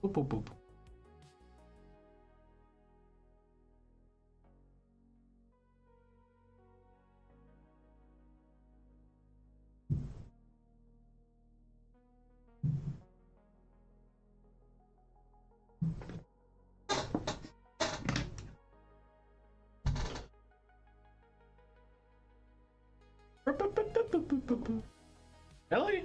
Boop, boop, boop. Really?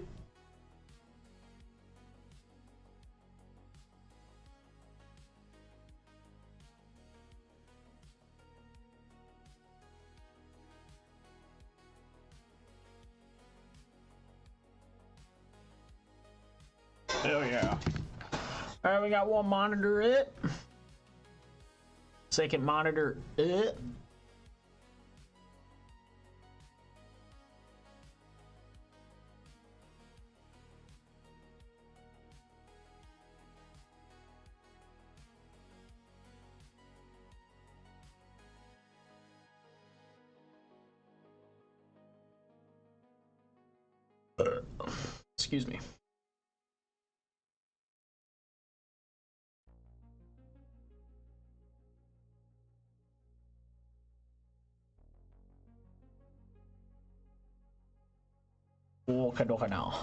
Hell yeah. Alright, we got one monitor it. Second monitor it. Excuse me. Kadoka now.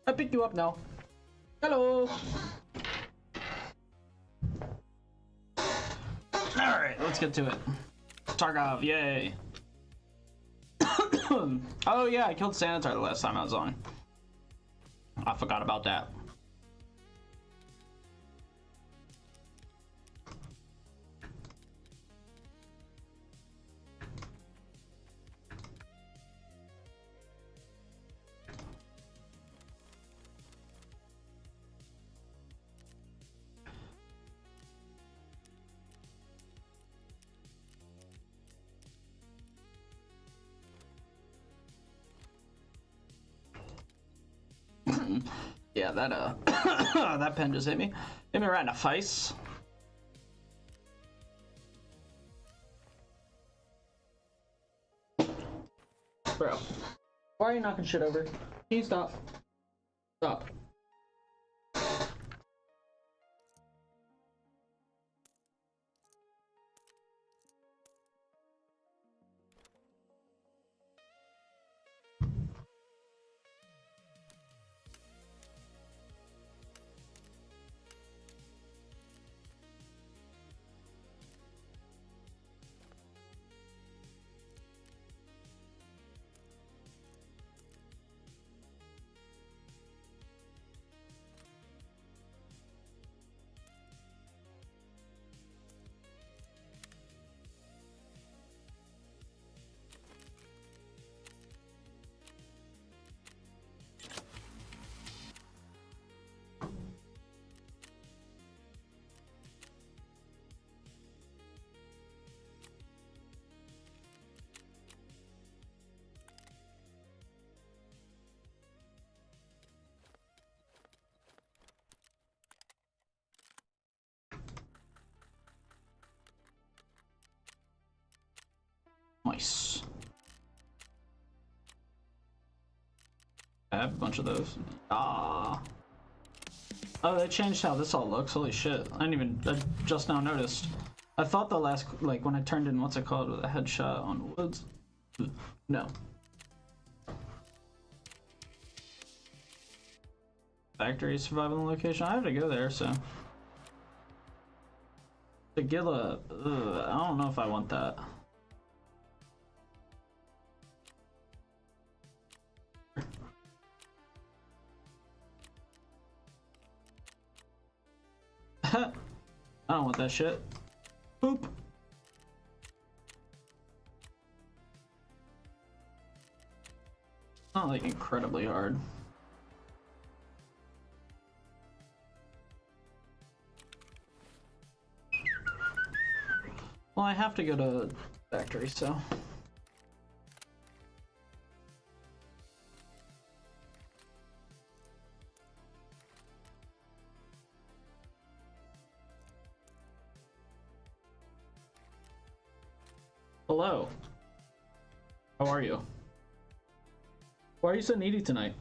I picked you up now. Hello. Alright, let's get to it. Tarkov, yay. Oh yeah, I killed Sanitar the last time I was on. I forgot about that. Yeah, that that pen just hit me. Hit me right in the face. Bro, why are you knocking shit over? Can you stop? Stop. Nice. I have a bunch of those. Ah. Oh, they changed how this all looks. Holy shit. I just now noticed. I thought the last, like, when I turned in, what's it called, with a headshot on Woods? No. Factory survival location. I have to go there, so. The Gilla, I don't know if I want that. I don't want that shit. Boop. Not like incredibly hard. Well, I have to go to factory, so. Hello. How are you? Why are you so needy tonight?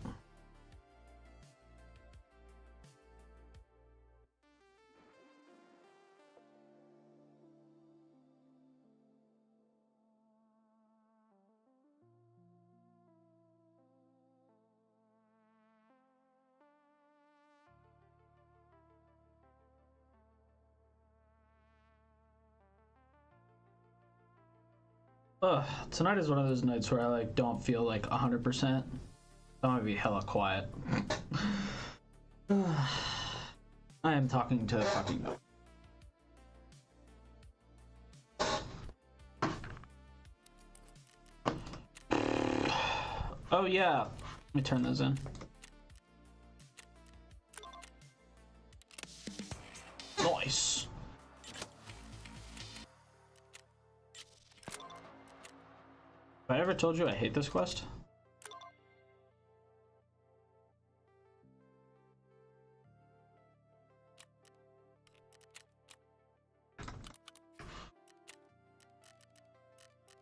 Ugh, tonight is one of those nights where I like don't feel like 100%. I'm gonna be hella quiet. I am talking to fucking no. Oh yeah, let me turn those in. Nice. Have I ever told you I hate this quest?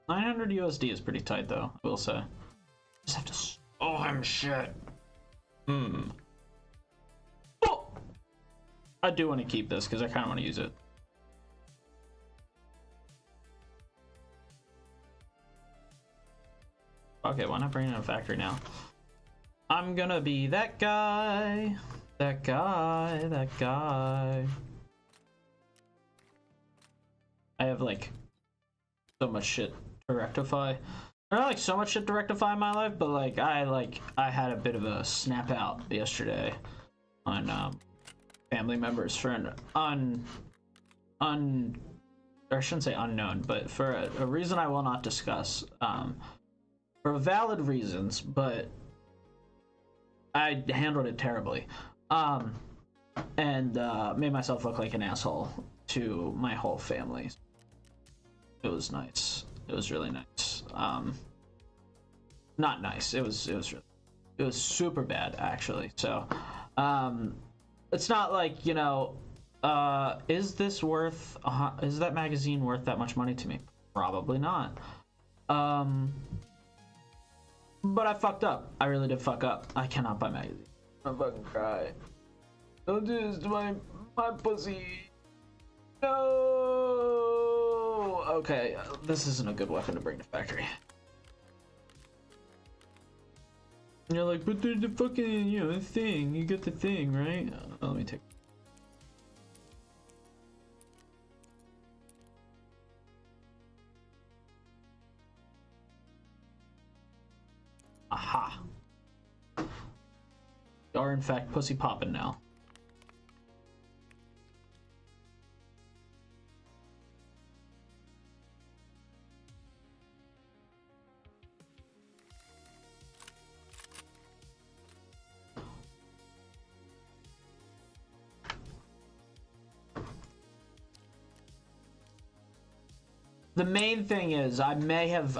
$900 USD is pretty tight though, I will say. Just have to oh him shit. Oh! I do want to keep this because I kind of want to use it. Okay, why not bring in a factory now? I'm gonna be that guy. That guy. That guy. I have like so much shit to rectify. Not like so much shit to rectify in my life, but like I had a bit of a snap out yesterday on family members for an or I shouldn't say unknown, but for a reason I will not discuss. For valid reasons, but I handled it terribly, and made myself look like an asshole to my whole family. It was nice. It was really nice. Not nice. It was super bad actually. So, it's not like, you know, is this worth? Is that magazine worth that much money to me? Probably not. But I fucked up. I really did fuck up. I cannot buy magazines. I'm fucking cry. Don't do this to my pussy. No. Okay, this isn't a good weapon to bring to factory. And you're like, but there's the fucking, you know, the thing. You get the thing, right? Let me take. Aha. You are in fact pussy popping now. The main thing is I may have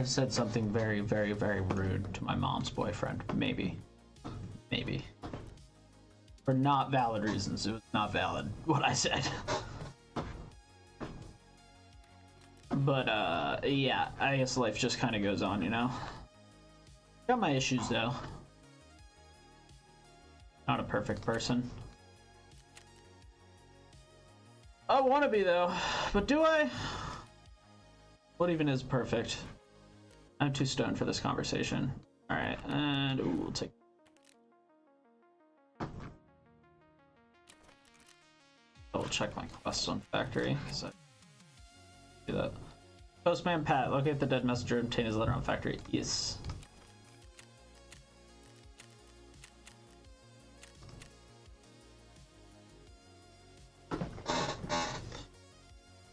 said something very, very, very rude to my mom's boyfriend. Maybe. For not valid reasons. It was not valid what I said. But yeah, I guess life just kind of goes on, you know? Got my issues though. Not a perfect person. I want to be though, but do I? What even is perfect? I'm too stoned for this conversation. All right, and ooh, we'll take. I'll check my quests on factory because I do that. Postman Pat, locate the dead messenger and obtain his letter on factory. Yes.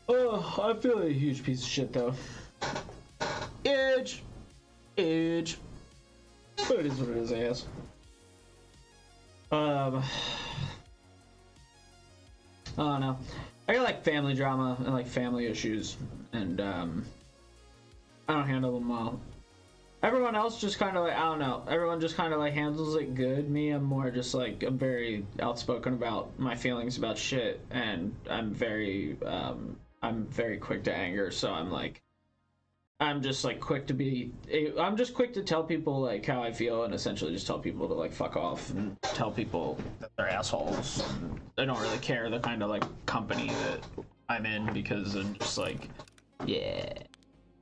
Oh, I feel like a huge piece of shit though. Age. But it is what it is, I guess. I don't know. I got like family drama and like family issues, and I don't handle them well. Everyone else just kind of like, I don't know. Everyone just kind of like handles it good. Me, I'm more just like, I'm very outspoken about my feelings about shit, and I'm very quick to anger. So I'm just like quick to be. I'm just quick to tell people like how I feel, and essentially just tell people to like fuck off, and tell people that they're assholes. And I don't really care the kind of like company that I'm in, because I'm just like, yeah.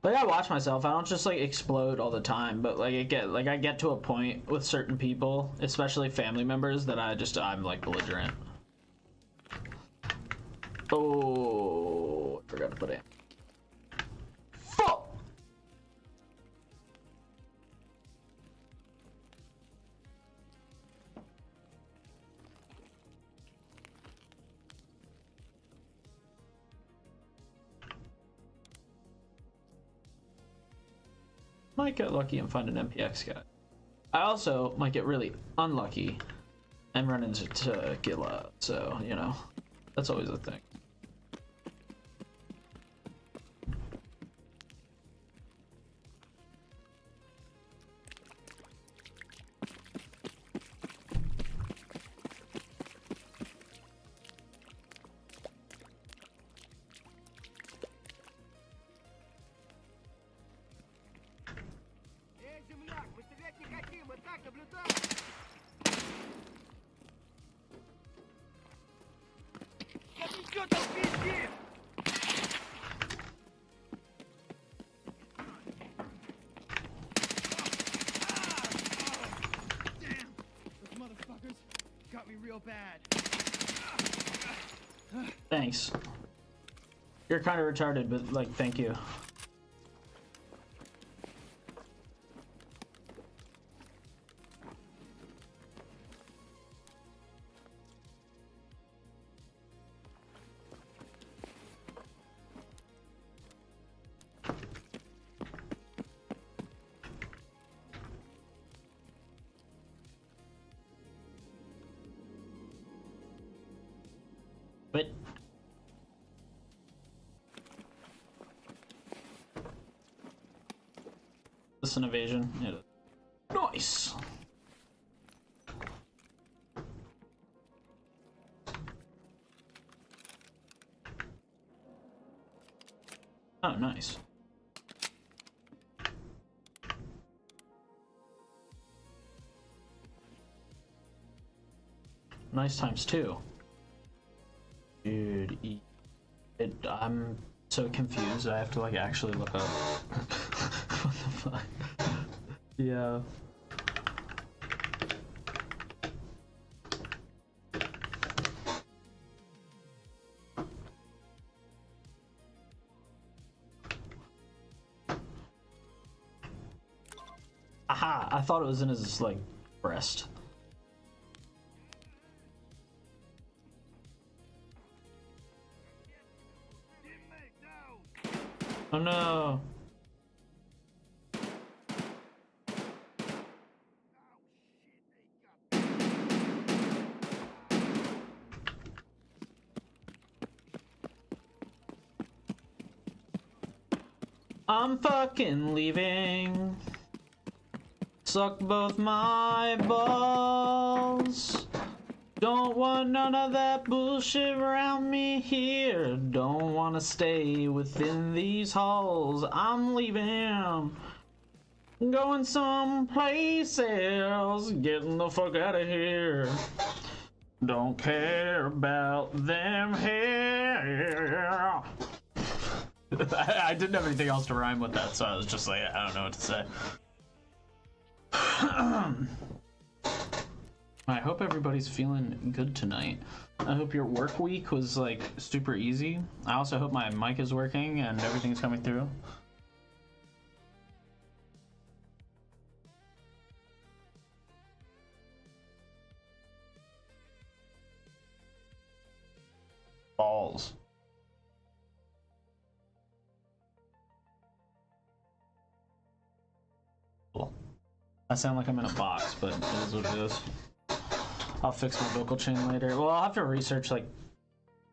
Like, I watch myself. I don't just like explode all the time, but like I get to a point with certain people, especially family members, that I'm like belligerent. Oh, I forgot to put in. Fuck. Might get lucky and find an MPX guy. I also might get really unlucky and run into Gilla, so, you know, that's always a thing. Thanks. You're kind of retarded, but like, thank you. But this an evasion? It is. Nice. Oh, nice. Nice times two. Dude, I'm so confused. I have to like actually look up. What the fuck? Yeah. Aha! I thought it was in his like breast. Oh no! I'm fucking leaving. Suck both my balls. Don't want none of that bullshit around me here. Don't wanna stay within these halls. I'm leaving. Going someplace else. Getting the fuck out of here. Don't care about them here. I didn't have anything else to rhyme with that, so I was just like, I don't know what to say. I hope everybody's feeling good tonight. I hope your work week was like super easy. I also hope my mic is working and everything's coming through. Balls. Cool. I sound like I'm in a box, but it is what it is. I'll fix my vocal chain later. Well, I'll have to research like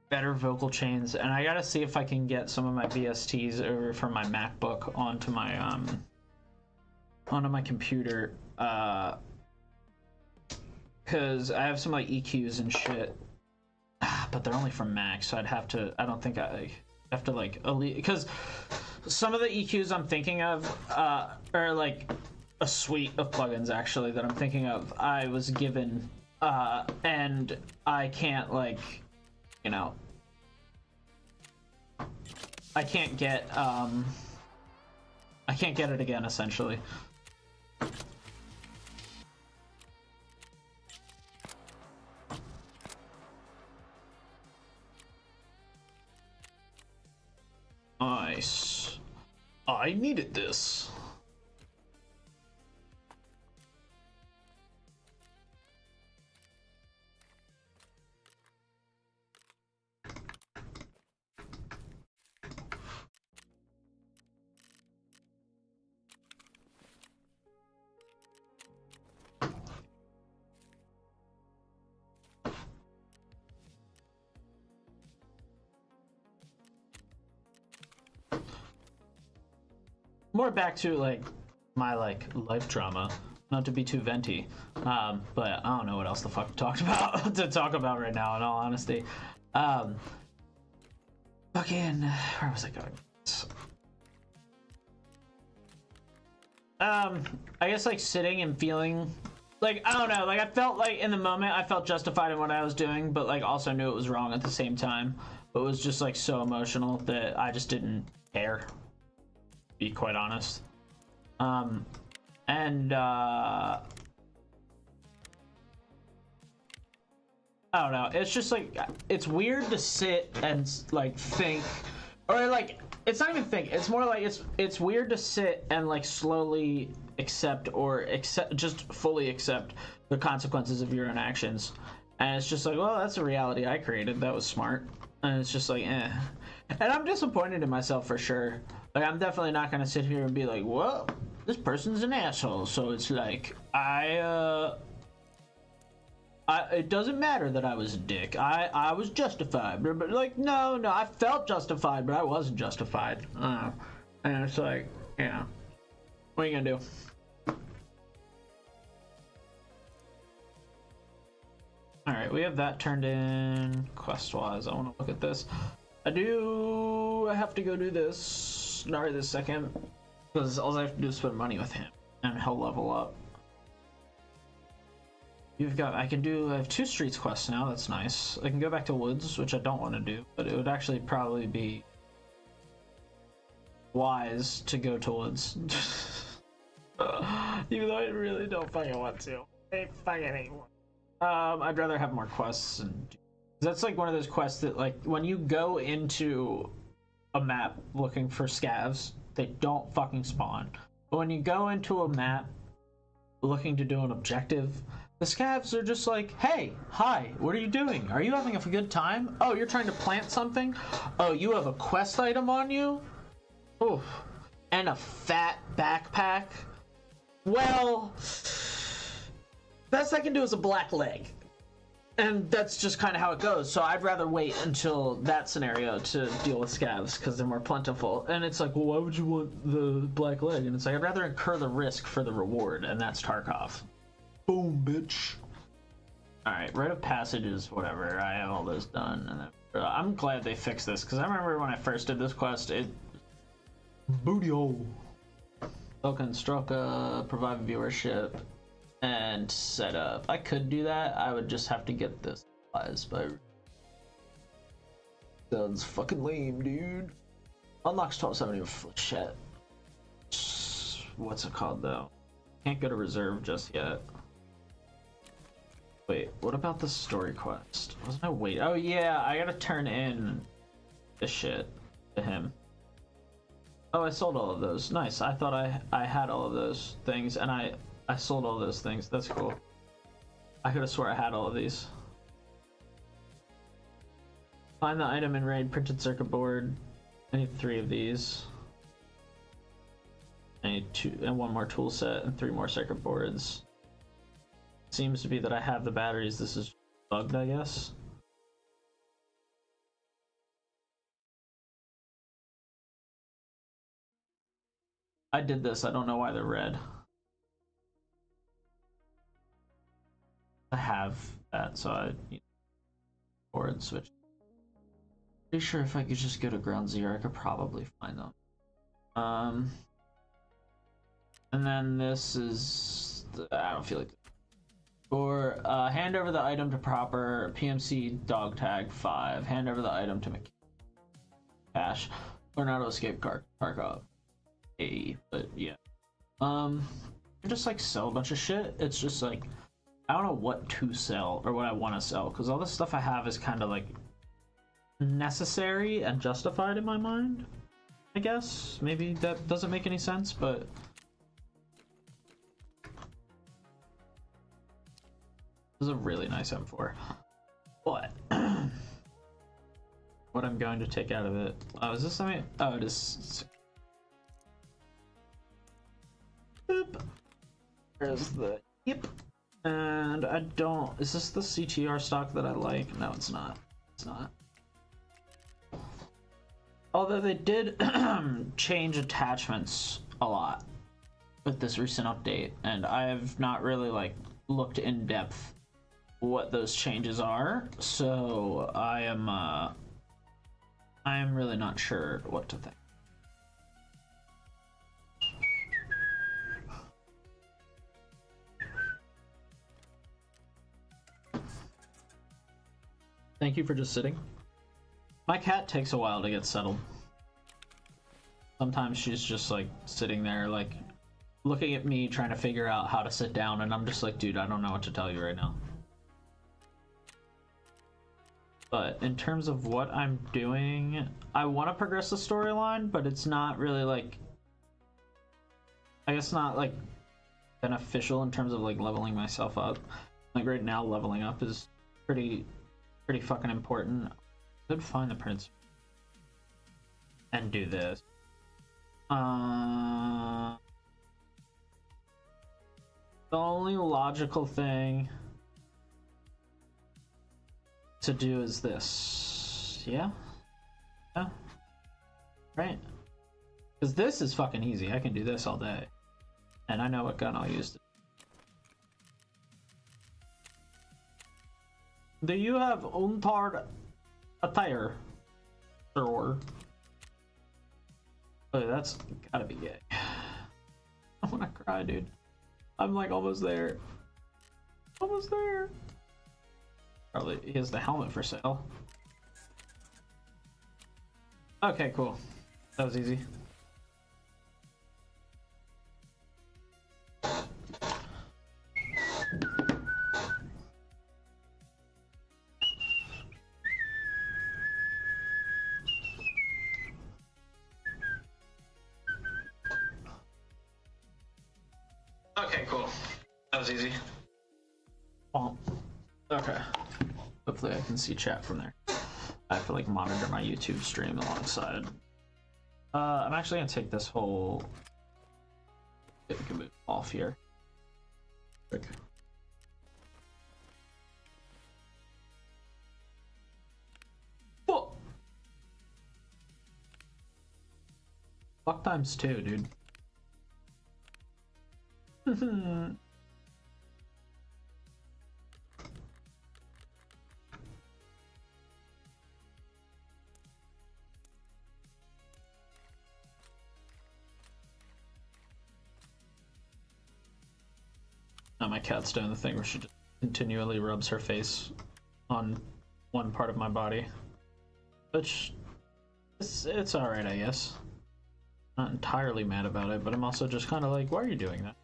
better vocal chains, and I gotta see if I can get some of my VSTs over from my MacBook onto my computer, because I have some like EQs and shit, but they're only from Mac, so I'd have to. I don't think I have to like elite, because some of the EQs I'm thinking of are like a suite of plugins actually that I'm thinking of. I was given. And I can't, like, you know, I can't get it again, essentially. Nice. I needed this. More back to like my like life drama, not to be too venty, but I don't know what else the fuck to talk about right now, in all honesty. Fucking, where was I going? I guess like sitting and feeling like, I don't know, like I felt like in the moment I felt justified in what I was doing, but like also knew it was wrong at the same time. But it was just like so emotional that I just didn't care, to be quite honest. I don't know, it's just like, it's weird to sit and like think, or like, it's not even think, it's more like it's weird to sit and like slowly just fully accept the consequences of your own actions. And it's just like, well, that's a reality I created, that was smart. And it's just like, eh. And I'm disappointed in myself for sure. Like, I'm definitely not gonna sit here and be like, well, this person's an asshole, so it's like, it doesn't matter that I was a dick. I was justified. But like, no, I felt justified, but I wasn't justified. And it's like, yeah. What are you gonna do? Alright, we have that turned in quest-wise. I want to look at this. I have to go do this. Not right this second. Because all I have to do is spend money with him. And he'll level up. I have 2 streets quests now, that's nice. I can go back to woods, which I don't want to do, but it would actually probably be wise to go to woods. Even though I really don't fucking want to. I fucking hate one. I'd rather have more quests, and that's like one of those quests that, like, when you go into a map looking for scavs, they don't fucking spawn. But when you go into a map looking to do an objective, the scavs are just like, hey, hi, what are you doing? Are you having a good time? Oh, you're trying to plant something? Oh, you have a quest item on you? Oof. And a fat backpack? Well, best I can do is a black leg. And that's just kind of how it goes. So I'd rather wait until that scenario to deal with scavs, because they're more plentiful. And it's like, well, why would you want the black leg? And it's like, I'd rather incur the risk for the reward, and that's Tarkov. Boom, bitch. Alright, rite of passages, whatever. I have all those done. And I'm glad they fixed this, because I remember when I first did this quest, booty hole. Token, Stroka, provide viewership, and setup. I could do that. I would just have to get this supplies, but Sounds fucking lame, dude. Unlocks 1270 with shit. What's it called though? Can't go to reserve just yet. Wait, what about the story quest? Wasn't I wait? Oh yeah, I gotta turn in this shit to him. Oh, I sold all of those. Nice. I thought I had all of those things, and I sold all those things. That's cool. I could have swore I had all of these. Find the item in raid printed circuit board. I need 3 of these. I need 2 and 1 more tool set and 3 more circuit boards. Seems to be that I have the batteries. This is bugged, I guess. I did this. I don't know why they're red. I have that, so I need board switch. Pretty sure if I could just go to ground zero, I could probably find them. And then this is I don't feel like. Or hand over the item to proper PMC dog tag 5. Hand over the item to cash. Learn how to escape Tarkov. But yeah. I just like sell a bunch of shit. It's just like I don't know what to sell or what I want to sell because all the stuff I have is kind of like necessary and justified in my mind. I guess maybe that doesn't make any sense, but. This is a really nice M4. But what I'm going to take out of it. Oh, is this something? Oh, it is. Boop. There's the yep. And I don't. Is this the CTR stock that I like? No, it's not. It's not. Although they did change attachments a lot with this recent update, and I have not really like looked in depth what those changes are, so I am really not sure what to think. Thank you for just sitting. My cat takes a while to get settled. Sometimes she's just like sitting there like looking at me trying to figure out how to sit down, and I'm just like, dude, I don't know what to tell you right now. But in terms of what I'm doing, I want to progress the storyline, but it's not really like, I guess not like beneficial in terms of like leveling myself up. Like right now, leveling up is pretty fucking important. I could find the prince and do this. The only logical thing to do is this. Yeah? Right? Because this is fucking easy. I can do this all day. And I know what gun I'll use. Do you have untard attire? Sure. Oh, that's gotta be gay. I wanna cry, dude. I'm like almost there. Almost there. Probably he has the helmet for sale. Okay, cool. That was easy. Okay, cool. That was easy. Oh, okay. Hopefully I can see chat from there. I have to like monitor my YouTube stream alongside. I'm actually gonna take this whole off here. Quick. Oh. Fuck times 2, dude. Now my cat's doing the thing where she just continually rubs her face on one part of my body. which it's all right, I guess. Not entirely mad about it, but I'm also just kind of like, why are you doing that?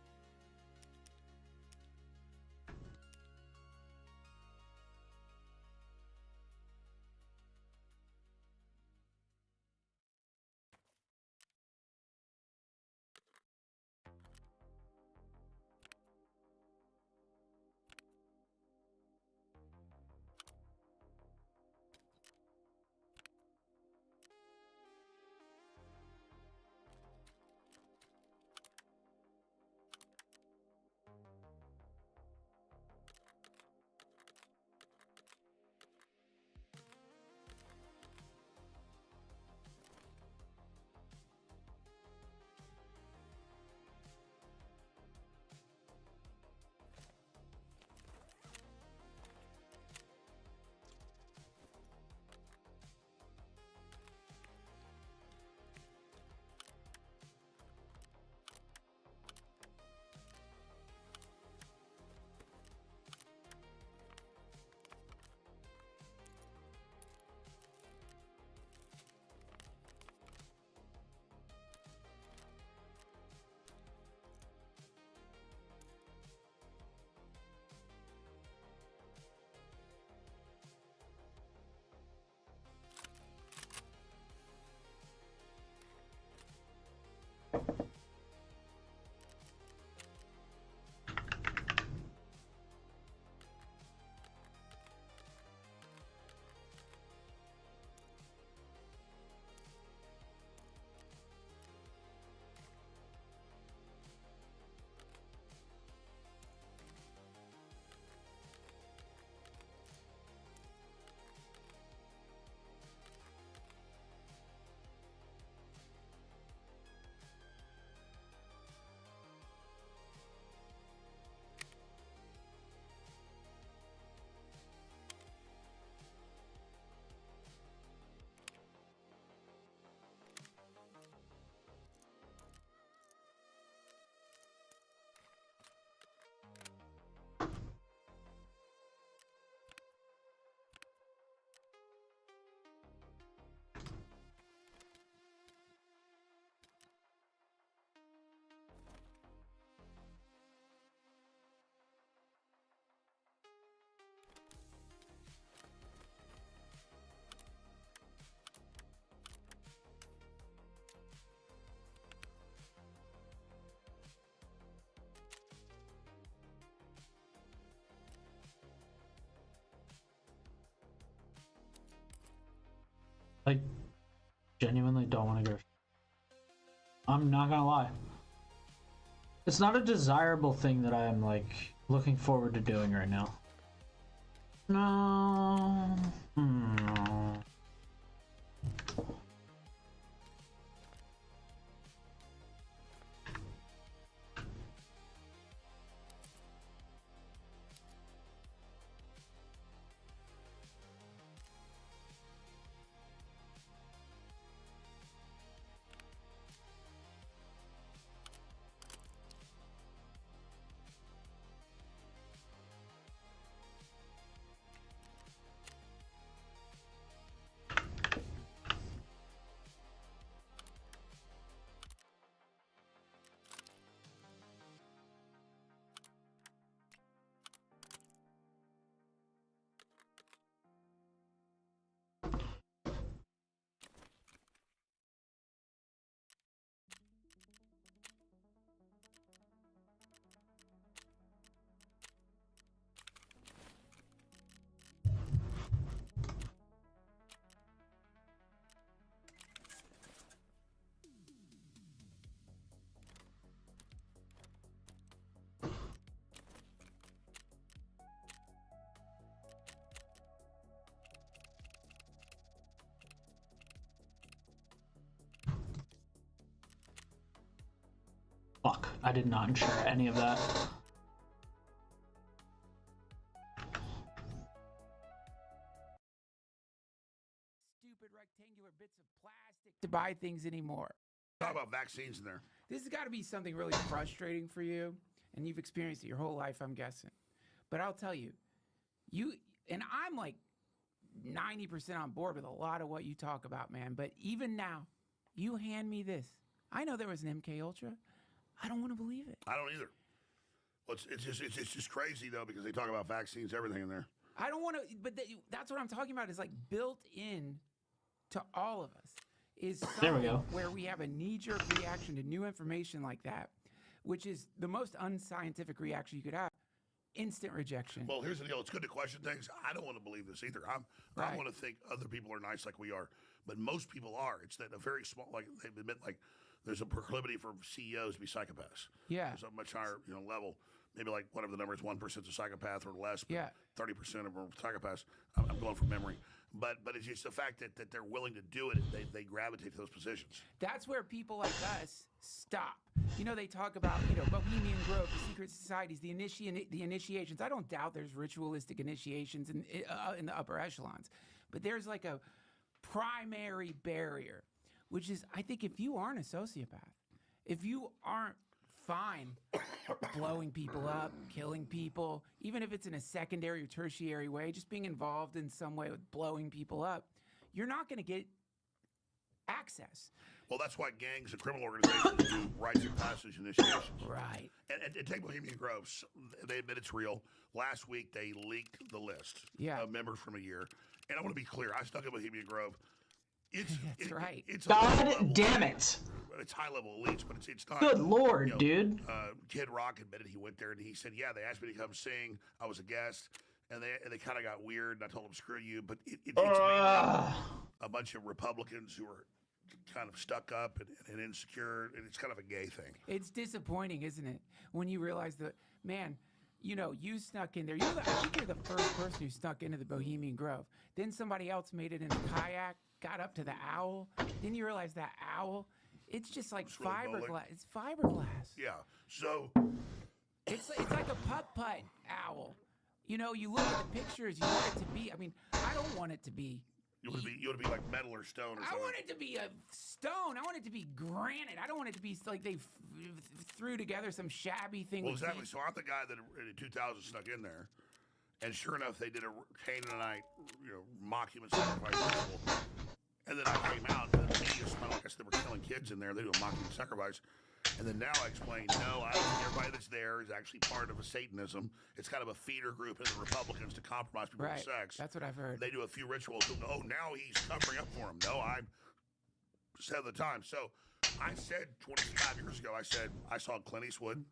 Like, genuinely don't want to go. I'm not gonna lie. It's not a desirable thing that I'm like looking forward to doing right now. No. No. Fuck, I did not ensure any of that. Stupid rectangular bits of plastic to buy things anymore. Talk about vaccines in there. This has got to be something really frustrating for you, and you've experienced it your whole life, I'm guessing. But I'll tell you, and I'm like 90% on board with a lot of what you talk about, man. But even now, you hand me this. I know there was an MK Ultra. I don't want to believe it. I don't either. Well, it's just crazy though, because they talk about vaccines, everything in there. I don't want to, but that's what I'm talking about. Is like built in to all of us is something where we have a knee-jerk reaction to new information like that, which is the most unscientific reaction you could have. Instant rejection. Well, here's the deal. It's good to question things. I don't want to believe this either. I want to think other people are nice like we are, but most people are. It's that a very small, like they admit, like there's a proclivity for CEOs to be psychopaths. Yeah. There's a much higher, level. Maybe like whatever the number is, 1% is a psychopath or less. But 30% of them are psychopaths. I'm going from memory. But it's just the fact that they're willing to do it. They gravitate to those positions. That's where people like us stop. They talk about, Bohemian Grove, the secret societies, the initiations. I don't doubt there's ritualistic initiations in the upper echelons. But there's like a primary barrier, which is, I think, if you aren't a sociopath, if you aren't fine blowing people up, killing people, even if it's in a secondary or tertiary way, just being involved in some way with blowing people up, you're not going to get access. Well, that's why gangs and criminal organizations do rites of passage initiations. Right. And take Bohemian Grove. They admit it's real. Last week, they leaked the list of members from a year. And I want to be clear. I stuck at Bohemian Grove. That's right. It's God damn it. It's high-level elites, but it's not. Good Lord, dude. Kid Rock admitted he went there, and he said, yeah, they asked me to come sing. I was a guest. And they kind of got weird, and I told them, screw you. But it's a bunch of Republicans who are kind of stuck up and insecure, and it's kind of a gay thing. It's disappointing, isn't it, when you realize that, man, you snuck in there. I think you're the first person who snuck into the Bohemian Grove. Then somebody else made it in a kayak, got up to the owl. Then you realize that owl, it's just like fiberglass. It's fiberglass. Yeah. So it's like a putt-putt owl. You look at the pictures, you want it to be, I don't want it to be. You want to be like metal or stone or something. I want it to be a stone. I want it to be granite. I don't want it to be like they threw together some shabby thing. Well, exactly. So I'm the guy that in 2000 snuck in there, and sure enough, they did a Canaanite, mockument sacrifice ritual. And then I came out, and the media smelled like I said they were killing kids in there. They do a mockument sacrifice. And then now I explain, no, I don't think everybody that's there is actually part of a Satanism. It's kind of a feeder group in the Republicans to compromise people with sex. That's what I've heard. They do a few rituals. Oh, now he's covering up for him. No, I said at the time. So I said 25 years ago, I saw Clint Eastwood.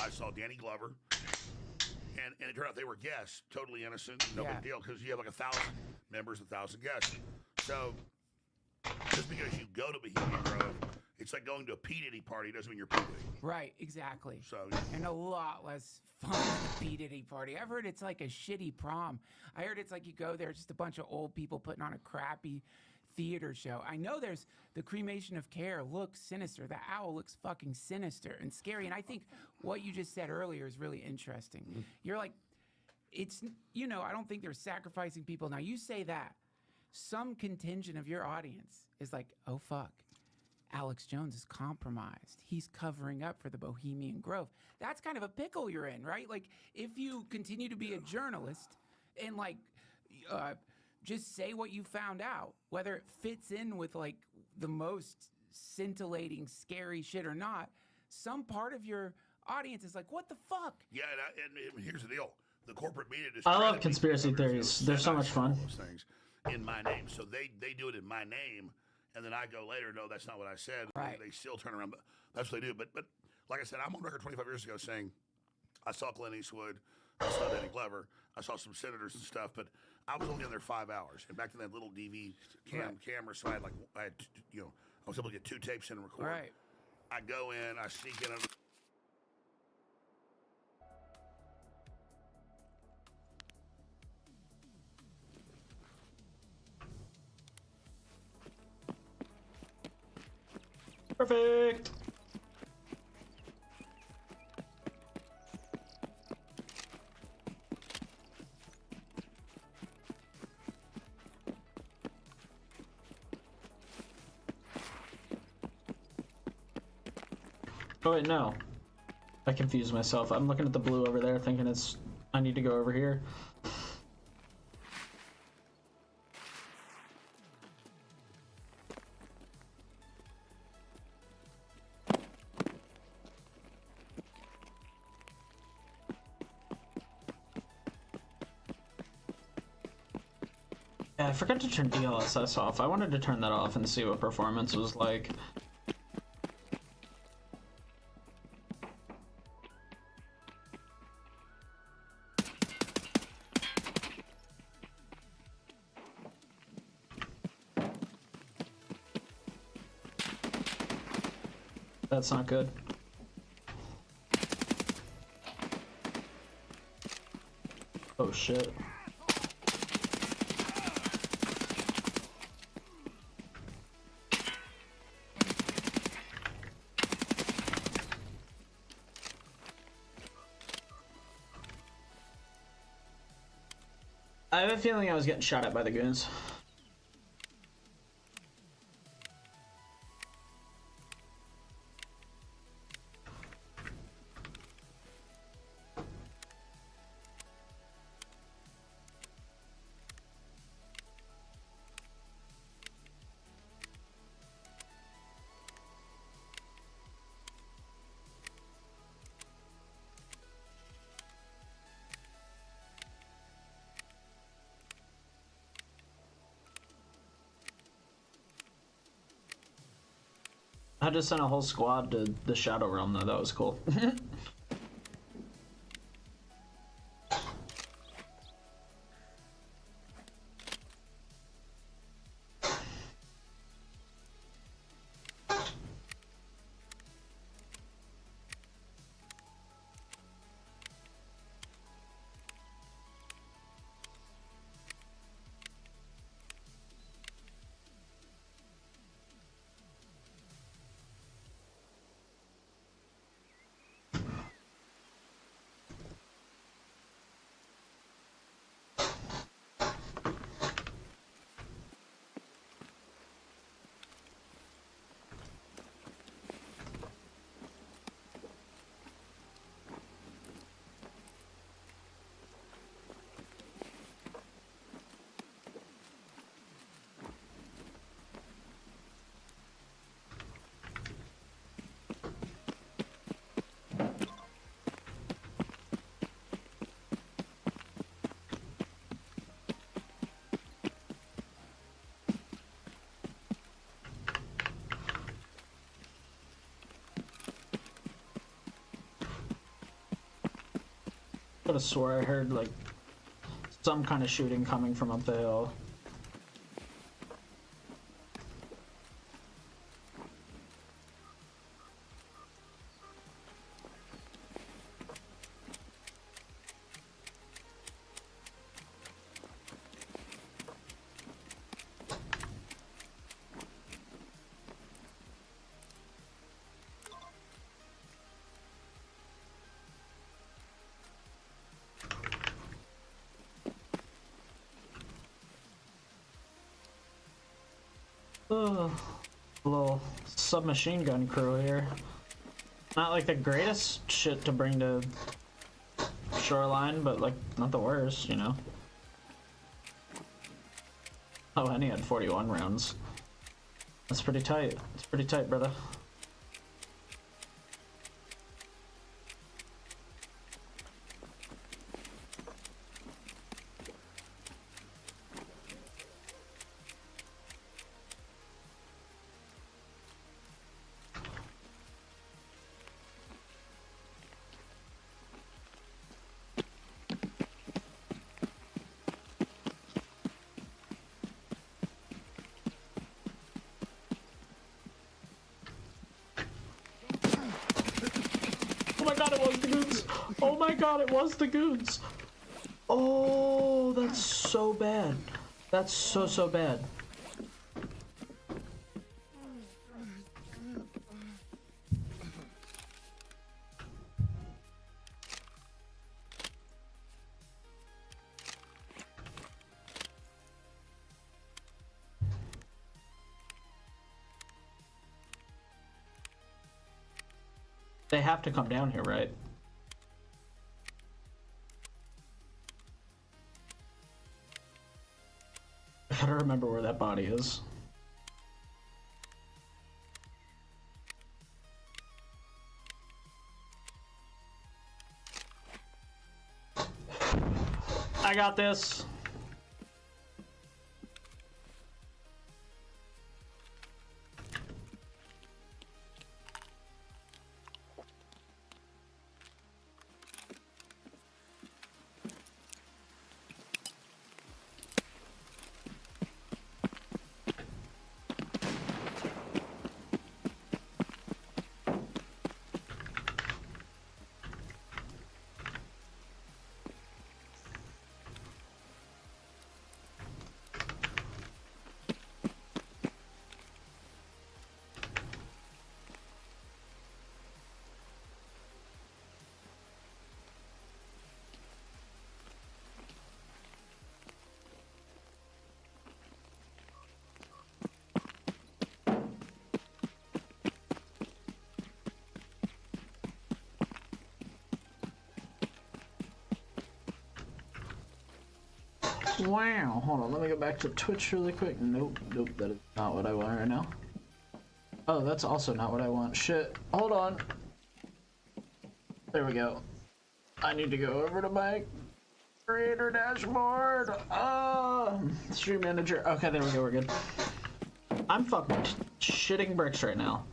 I saw Danny Glover. And it turned out they were guests, totally innocent, no big deal, because you have like 1,000 members, 1,000 guests. So just because you go to Bohemian Grove, it's like going to a P. Diddy party. Doesn't mean you're P. Diddy. Right, exactly. So, and a lot less fun than a P. Diddy party. I've heard it's like a shitty prom. I heard it's like you go there, just a bunch of old people putting on a crappy theater show. I know there's the cremation of care looks sinister. The owl looks fucking sinister and scary. And I think what you just said earlier is really interesting. Mm-hmm. You're like, it's, I don't think they're sacrificing people. Now, you say that. Some contingent of your audience is like, oh, fuck. Alex Jones is compromised. He's covering up for the Bohemian Grove. That's kind of a pickle you're in, right? Like, if you continue to be a journalist and, just say what you found out, whether it fits in with, the most scintillating, scary shit or not, some part of your audience is like, what the fuck? Yeah, and here's the deal. The corporate media... I love conspiracy theories. They're so much fun. Those things in my name. So they do it in my name. And then I go later, no, that's not what I said. Right. They still turn around, but that's what they do. But like I said, I'm on record 25 years ago saying I saw Clint Eastwood, I saw Danny Glover, I saw some senators and stuff, but I was only in there 5 hours. And back to that little DV camera, so I was able to get 2 tapes in and record. Right. I go in, I sneak in. Perfect. Oh wait, no. I confused myself. I'm looking at the blue over there thinking I need to go over here. I forgot to turn DLSS off. I wanted to turn that off and see what performance was like. That's not good. Oh shit. I have a feeling I was getting shot at by the goons. I just sent a whole squad to the Shadow Realm though, that was cool. I could have swore I heard like some kind of shooting coming from up the hill. Ugh, little submachine gun crew here. Not like the greatest shit to bring to Shoreline, but like not the worst, you know. Oh, and he had 41 rounds. That's pretty tight. It's pretty tight, brother. Oh my god, it was the goons! Oh my god, it was the goons! Oh, that's so bad. That's so bad. They have to come down here, right? I gotta remember where that body is. I got this. Wow. Hold on, let me go back to Twitch really quick. Nope, that is not what I want right now. Oh, that's also not what I want. Shit. Hold on. There we go. I need to go over to my creator dashboard. Stream manager. Okay, there we go. We're good. I'm fucking shitting bricks right now.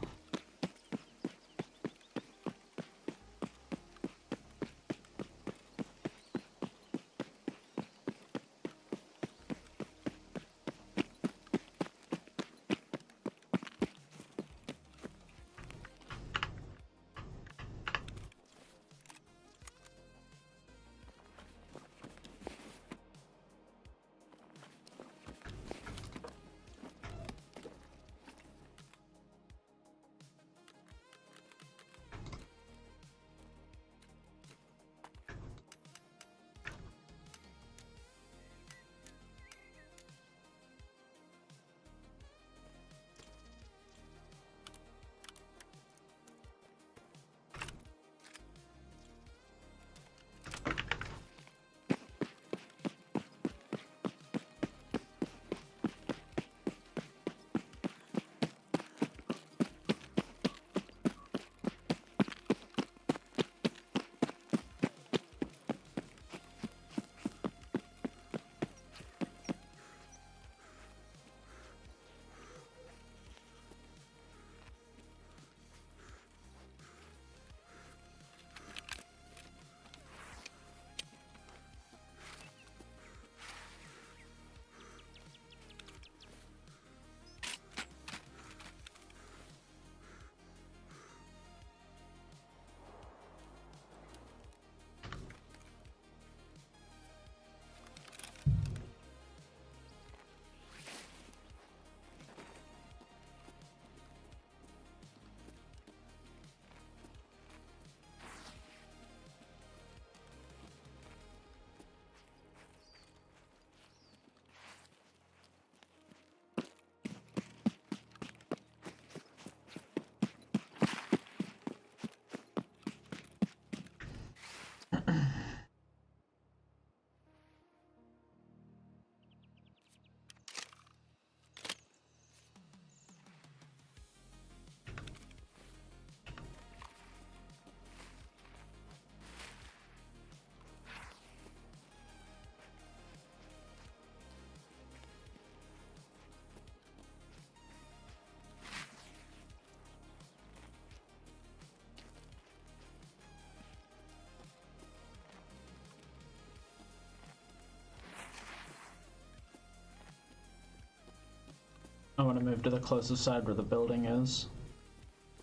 I want to move to the closest side where the building is.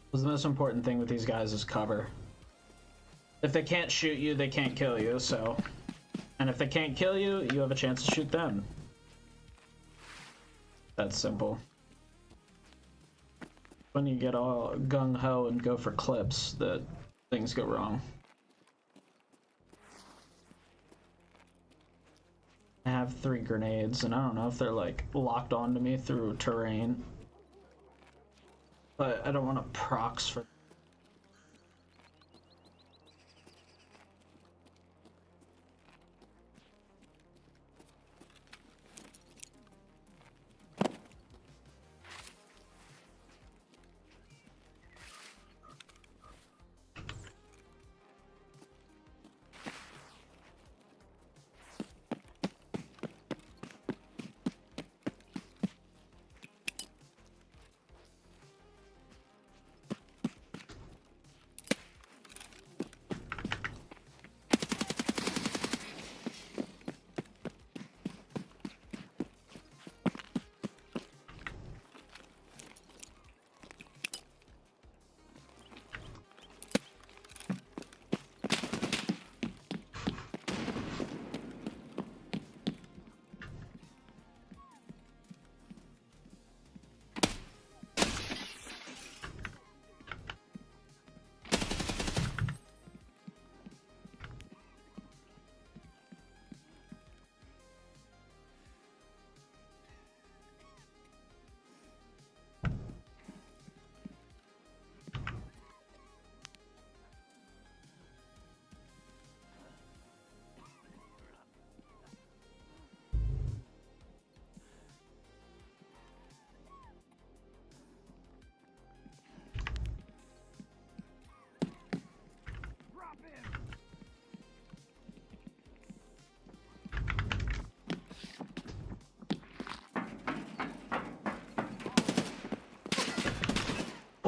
Because the most important thing with these guys is cover. If they can't shoot you, they can't kill you, so... And if they can't kill you, you have a chance to shoot them. That's simple. When you get all gung-ho and go for clips, that things go wrong. I have 3 grenades, and I don't know if they're like locked onto me through terrain. But I don't want to prox for...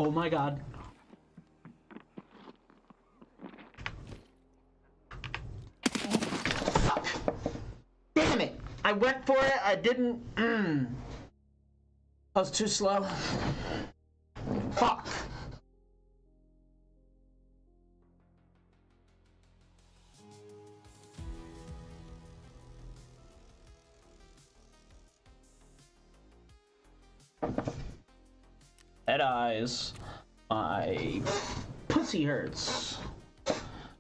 Oh my god. Damn it! I went for it, I didn't. I was too slow. Fuck. Head eyes. My pussy hurts.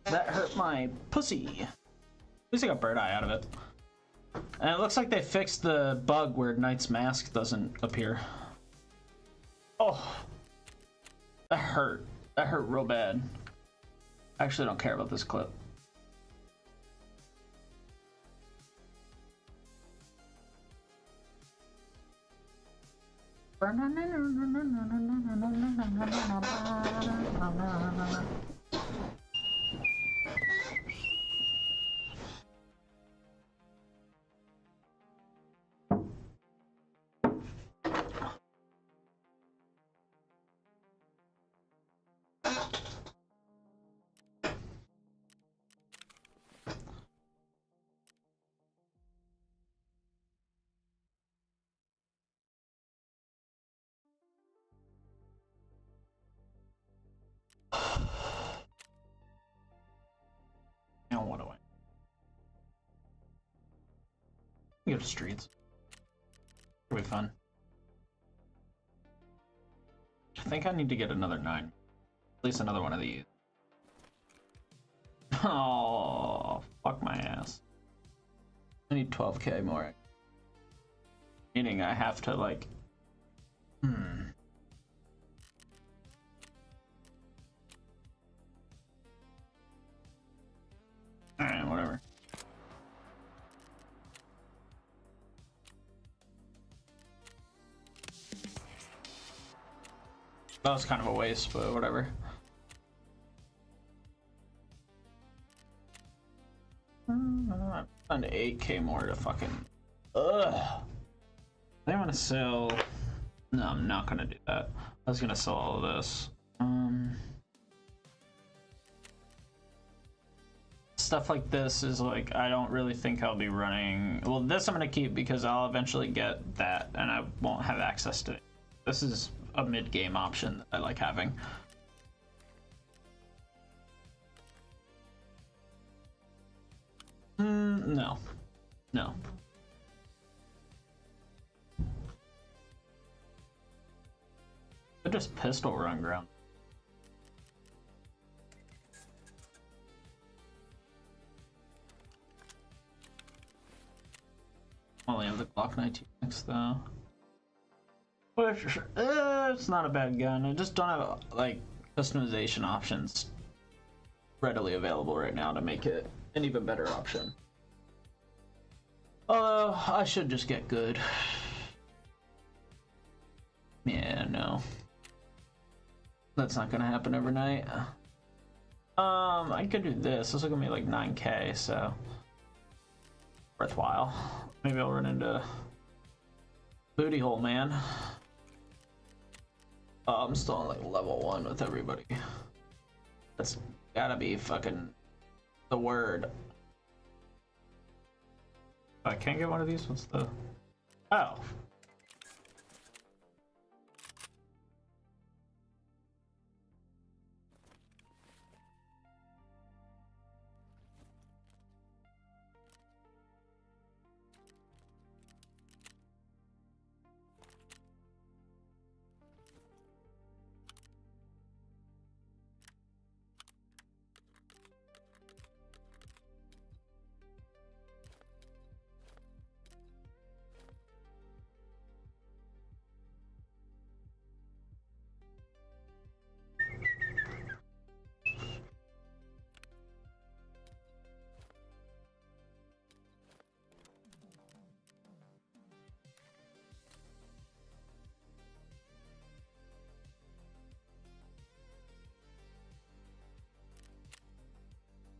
That hurt my pussy. At least I got bird eye out of it. And it looks like they fixed the bug where Knight's mask doesn't appear. Oh. That hurt. That hurt real bad. I actually don't care about this clip. Now what do I go to streets? It'll be fun. I think I need to get another 9. At least another one of these. Oh, fuck my ass. I need 12k more. Meaning I have to like... Alright, whatever. That was kind of a waste, but whatever. I'm on to 8k more to fucking... Ugh. I want to sell... No, I'm not gonna do that. I was gonna sell all of this. Stuff like this is like, I don't really think I'll be running... Well, this I'm gonna keep because I'll eventually get that and I won't have access to it. This is a mid-game option that I like having. No. No. I just pistol run ground. Only have the Glock 19X though. Which, it's not a bad gun. I just don't have like customization options readily available right now to make it an even better option. Although I should just get good. Yeah, no. That's not gonna happen overnight. I could do this. This will give me like 9k, so worthwhile. Maybe I'll run into booty hole man. Oh, I'm still on like level 1 with everybody. That's gotta be fucking the word. I can't get one of these. What's the... Oh.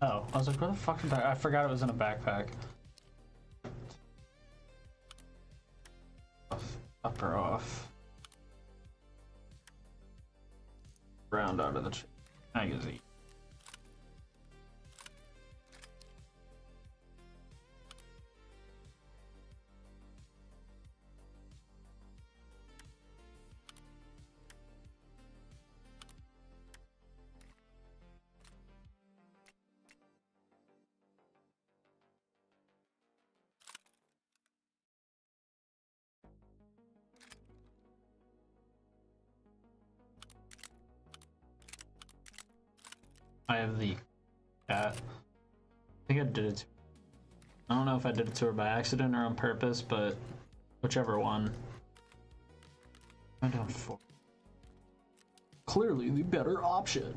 Oh, I was like, where the fuck did I forgot it was in a backpack. Upper off. round out of the magazine. I have the cat. I think I did it. I don't know if I did it to her by accident or on purpose, but whichever one. I'm down 4. Clearly the better option.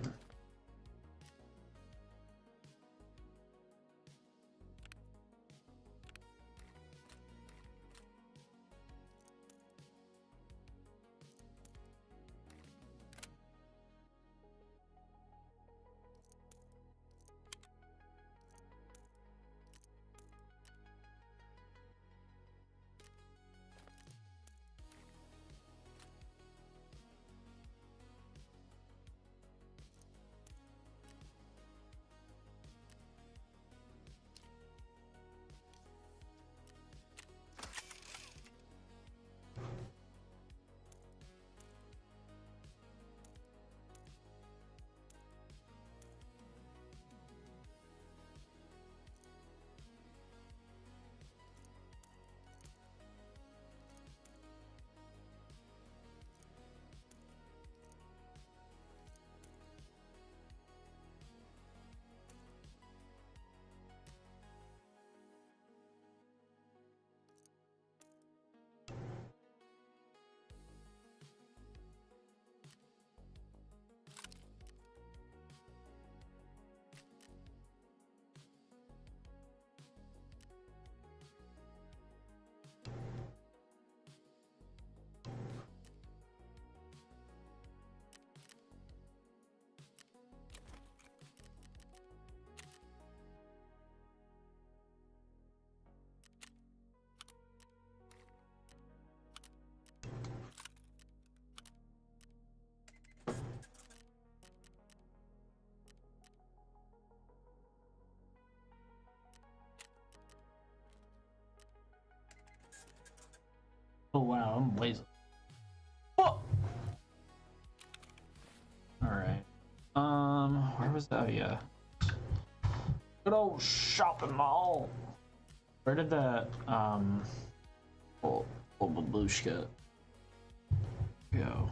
Oh wow, I'm lazy. Oh! Alright. Where was that? Oh, yeah. Good old shopping mall. Where did that, old babushka go?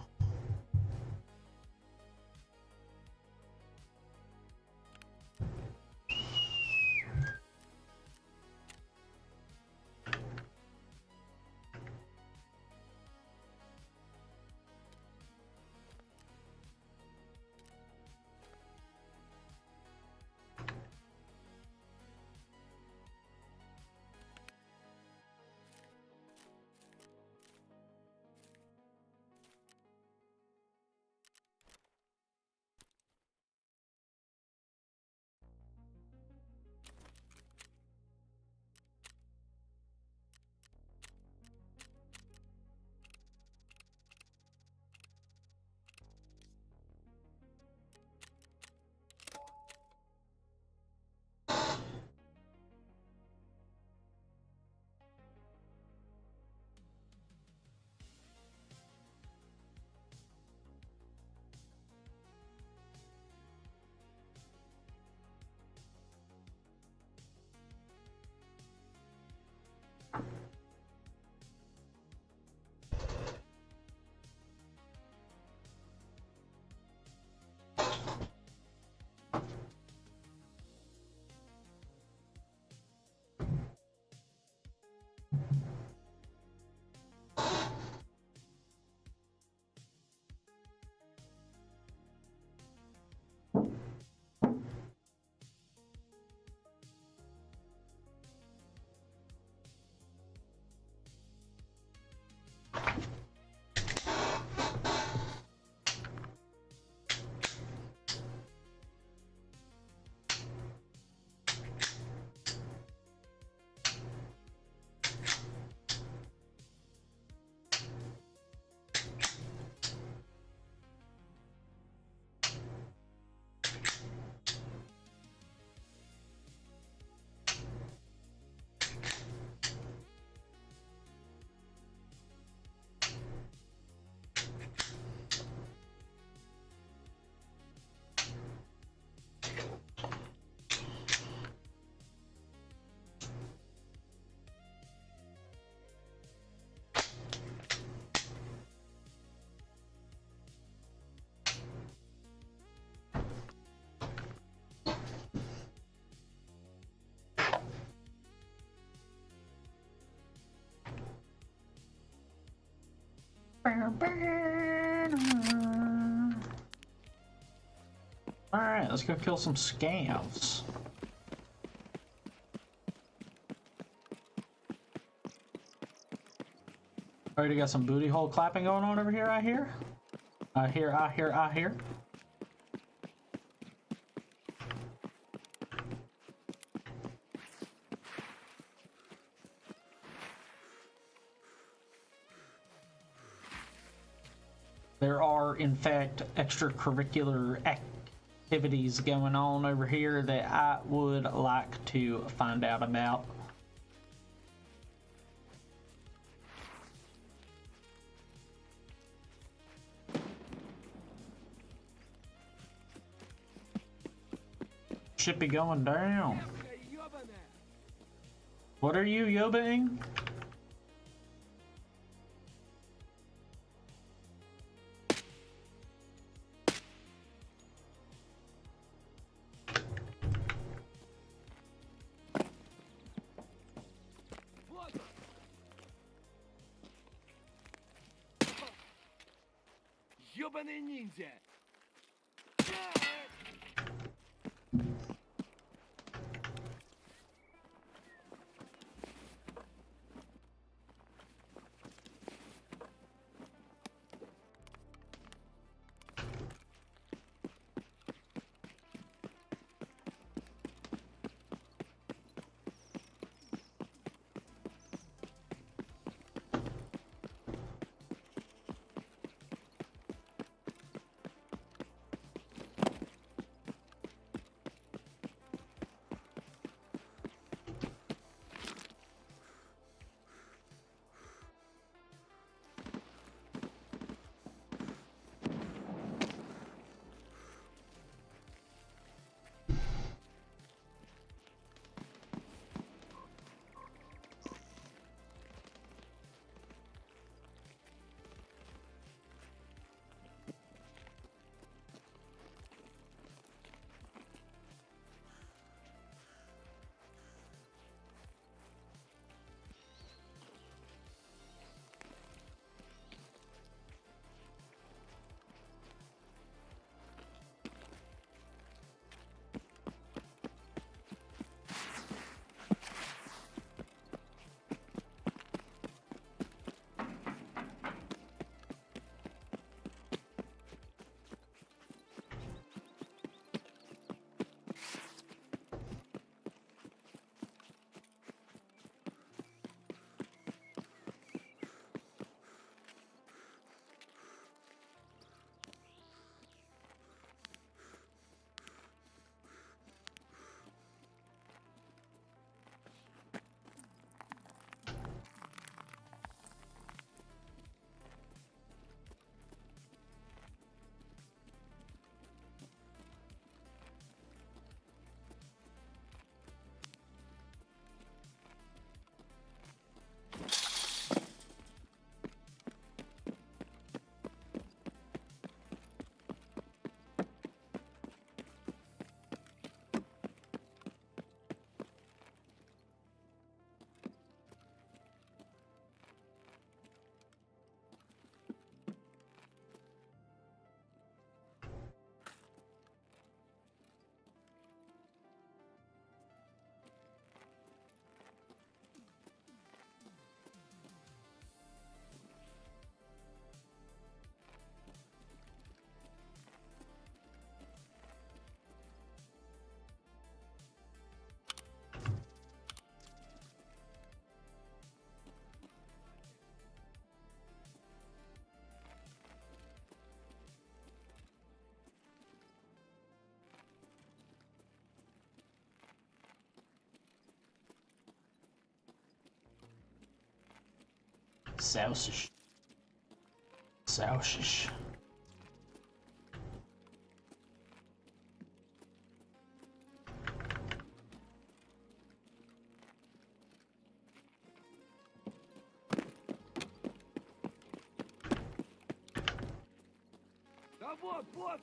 Alright, let's go kill some scavs. Already got some booty hole clapping going on over here, I hear. I hear. There are, in fact, extracurricular activities going on over here that I would like to find out about. Should be going down. What are you yobaing? Ёбаный ниндзя! Sausage. Sausage. Да вот он!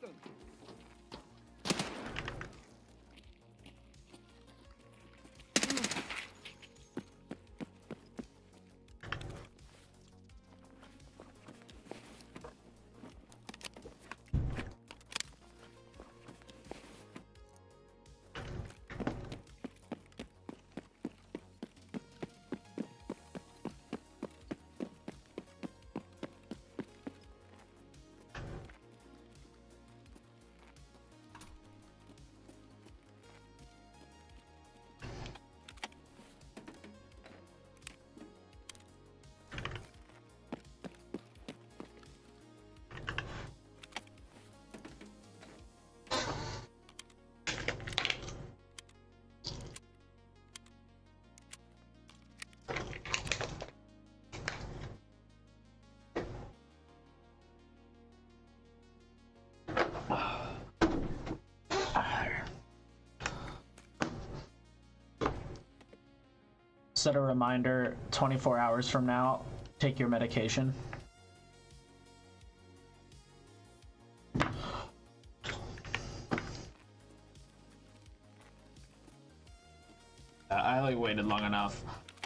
set a reminder 24 hours from now, take your medication. I like waited long enough.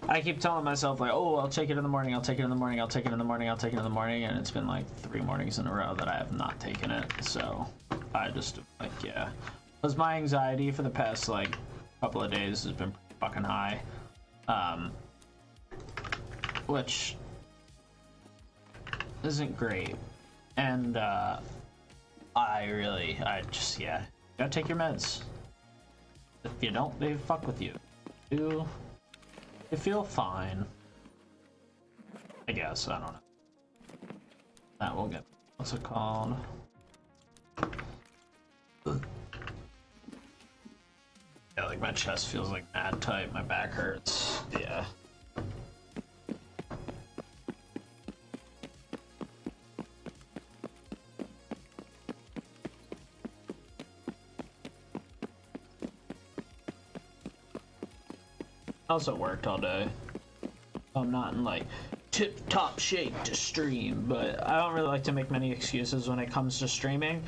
I keep telling myself like, oh, I'll take it in the morning, I'll take it in the morning, I'll take it in the morning, I'll take it in the morning, and it's been like 3 mornings in a row that I have not taken it. So I just like, yeah, because my anxiety for the past like couple of days has been pretty fucking high, which isn't great. And I just, yeah, gotta take your meds. If you don't, they fuck with you. You feel fine, I guess. I don't know. That will get, what's it called? Yeah, like my chest feels like mad tight, my back hurts. Yeah. I also worked all day. I'm not in like tip-top shape to stream, but I don't really like to make many excuses when it comes to streaming,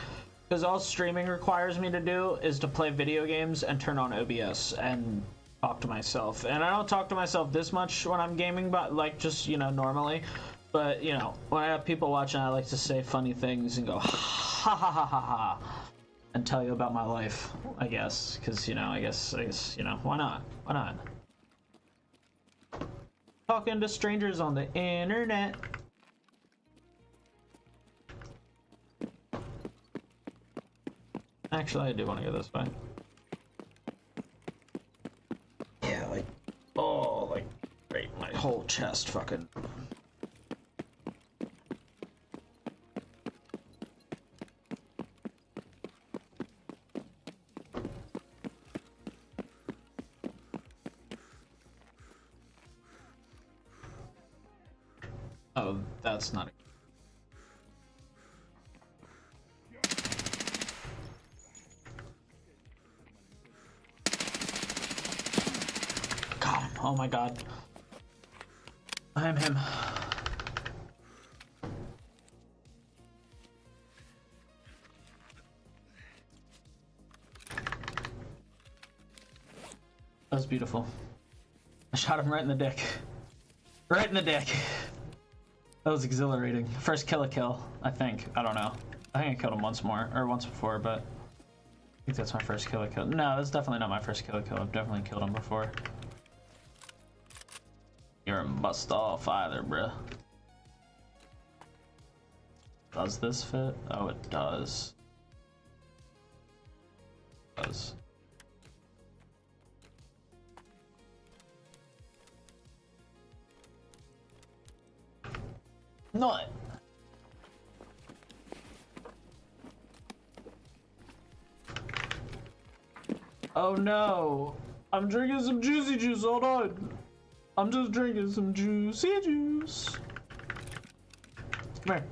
because all streaming requires me to do is to play video games and turn on OBS and talk to myself. And I don't talk to myself this much when I'm gaming, but like just, you know, normally. But, you know, when I have people watching, I like to say funny things and go ha ha ha ha ha and tell you about my life, I guess, because, you know, I guess, you know, why not? Why not? Talking to strangers on the internet. Actually, I do want to go this way. Yeah, like, oh, like, right, my whole chest fucking. Oh, that's not. Got him. Oh my god. I am him. That was beautiful. I shot him right in the dick. Right in the dick. That was exhilarating. First kill, I think. I don't know. I think I killed him once before, but I think that's my first kill. No, that's definitely not my first kill. I've definitely killed him before. You're a bust off either, bruh. Does this fit? Oh, it does. It does. Nut. Oh no! I'm drinking some juicy juice, hold on! I'm just drinking some juicy juice. Come here.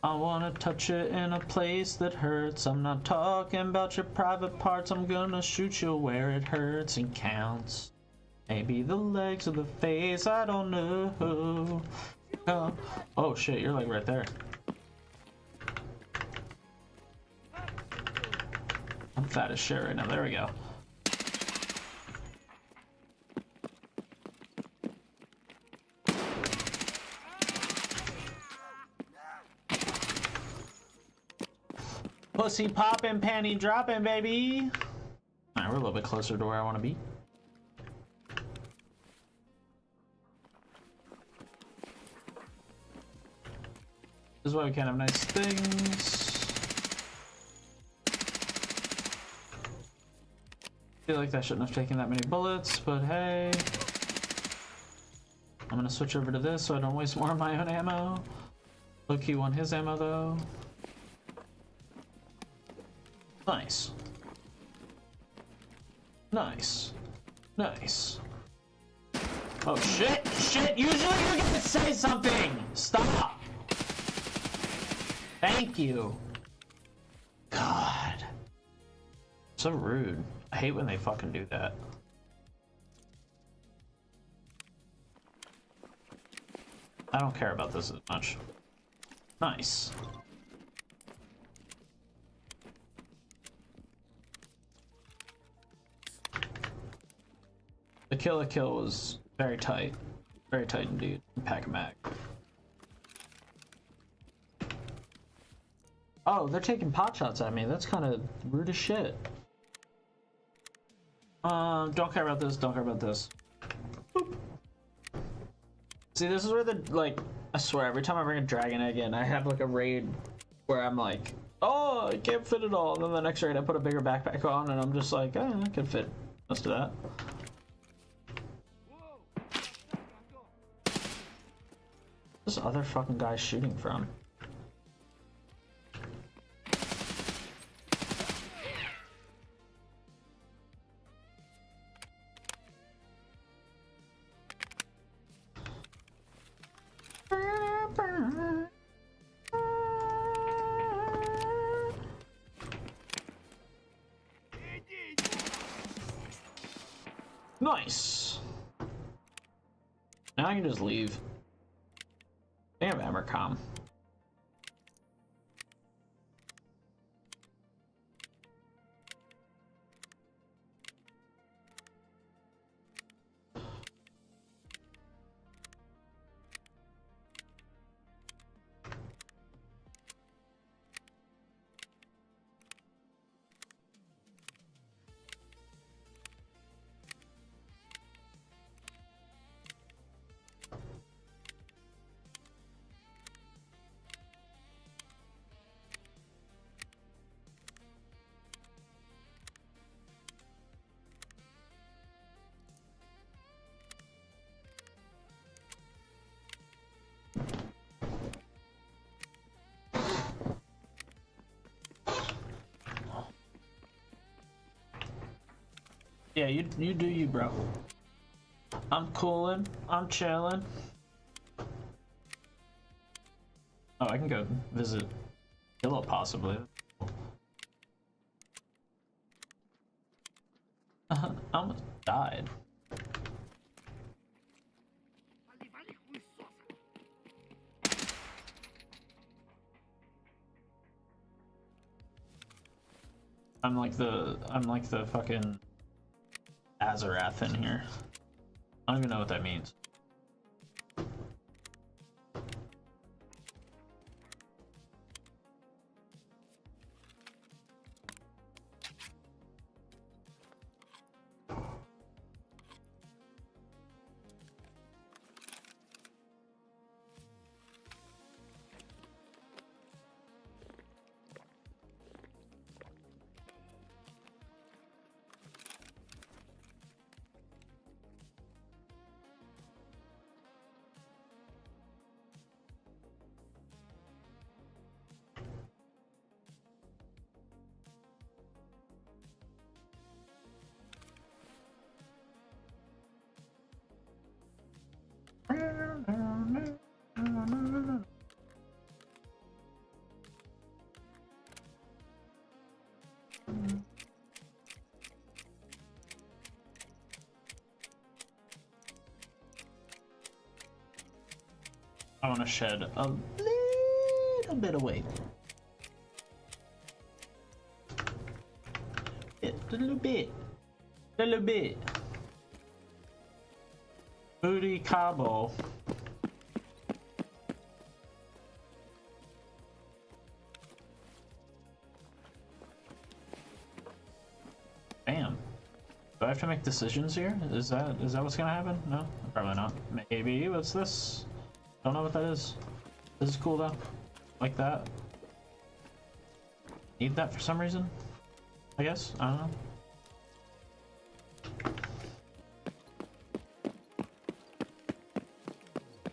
I wanna touch it in a place that hurts. I'm not talking about your private parts. I'm gonna shoot you where it hurts and counts. Maybe the legs or the face, I don't know. Oh shit, you're like right there. I'm fat as shit right now. There we go. Pussy poppin', panty dropping, baby. Alright, we're a little bit closer to where I want to be. This is why we can't have nice things. Feel like I shouldn't have taken that many bullets, but hey. I'm gonna switch over to this so I don't waste more of my own ammo. Low-key want his ammo though. Nice. Nice. Nice. Oh shit! Shit! Usually you're gonna say something! Stop! Thank you. God. So rude. I hate when they fucking do that. I don't care about this as much. Nice. The kill was very tight. Very tight indeed. Pack a mag. Oh, they're taking pot shots at me. That's kind of rude as shit. Don't care about this. Don't care about this. Boop. See, this is where the, like, I swear, every time I bring a dragon egg in, I have, like, a raid where I'm like, oh, I can't fit it all. And then the next raid, I put a bigger backpack on, and I'm just like, oh, I can fit most of that. This other fucking guy shooting from? Nice. Now I can just leave. They have Amercom. Yeah, you do you, bro. I'm coolin'. I'm chillin'. Oh, I can go visit Illo possibly. I almost died. I'm like the fucking Azarath in here. I don't even know what that means. I want to shed a little bit of weight. A little bit. A little bit. Booty Cabo. Bam. Do I have to make decisions here? Is that what's gonna happen? No? Probably not. Maybe. What's this? Don't know what that is. This is cool though. Like that. Need that for some reason? I guess? I don't know.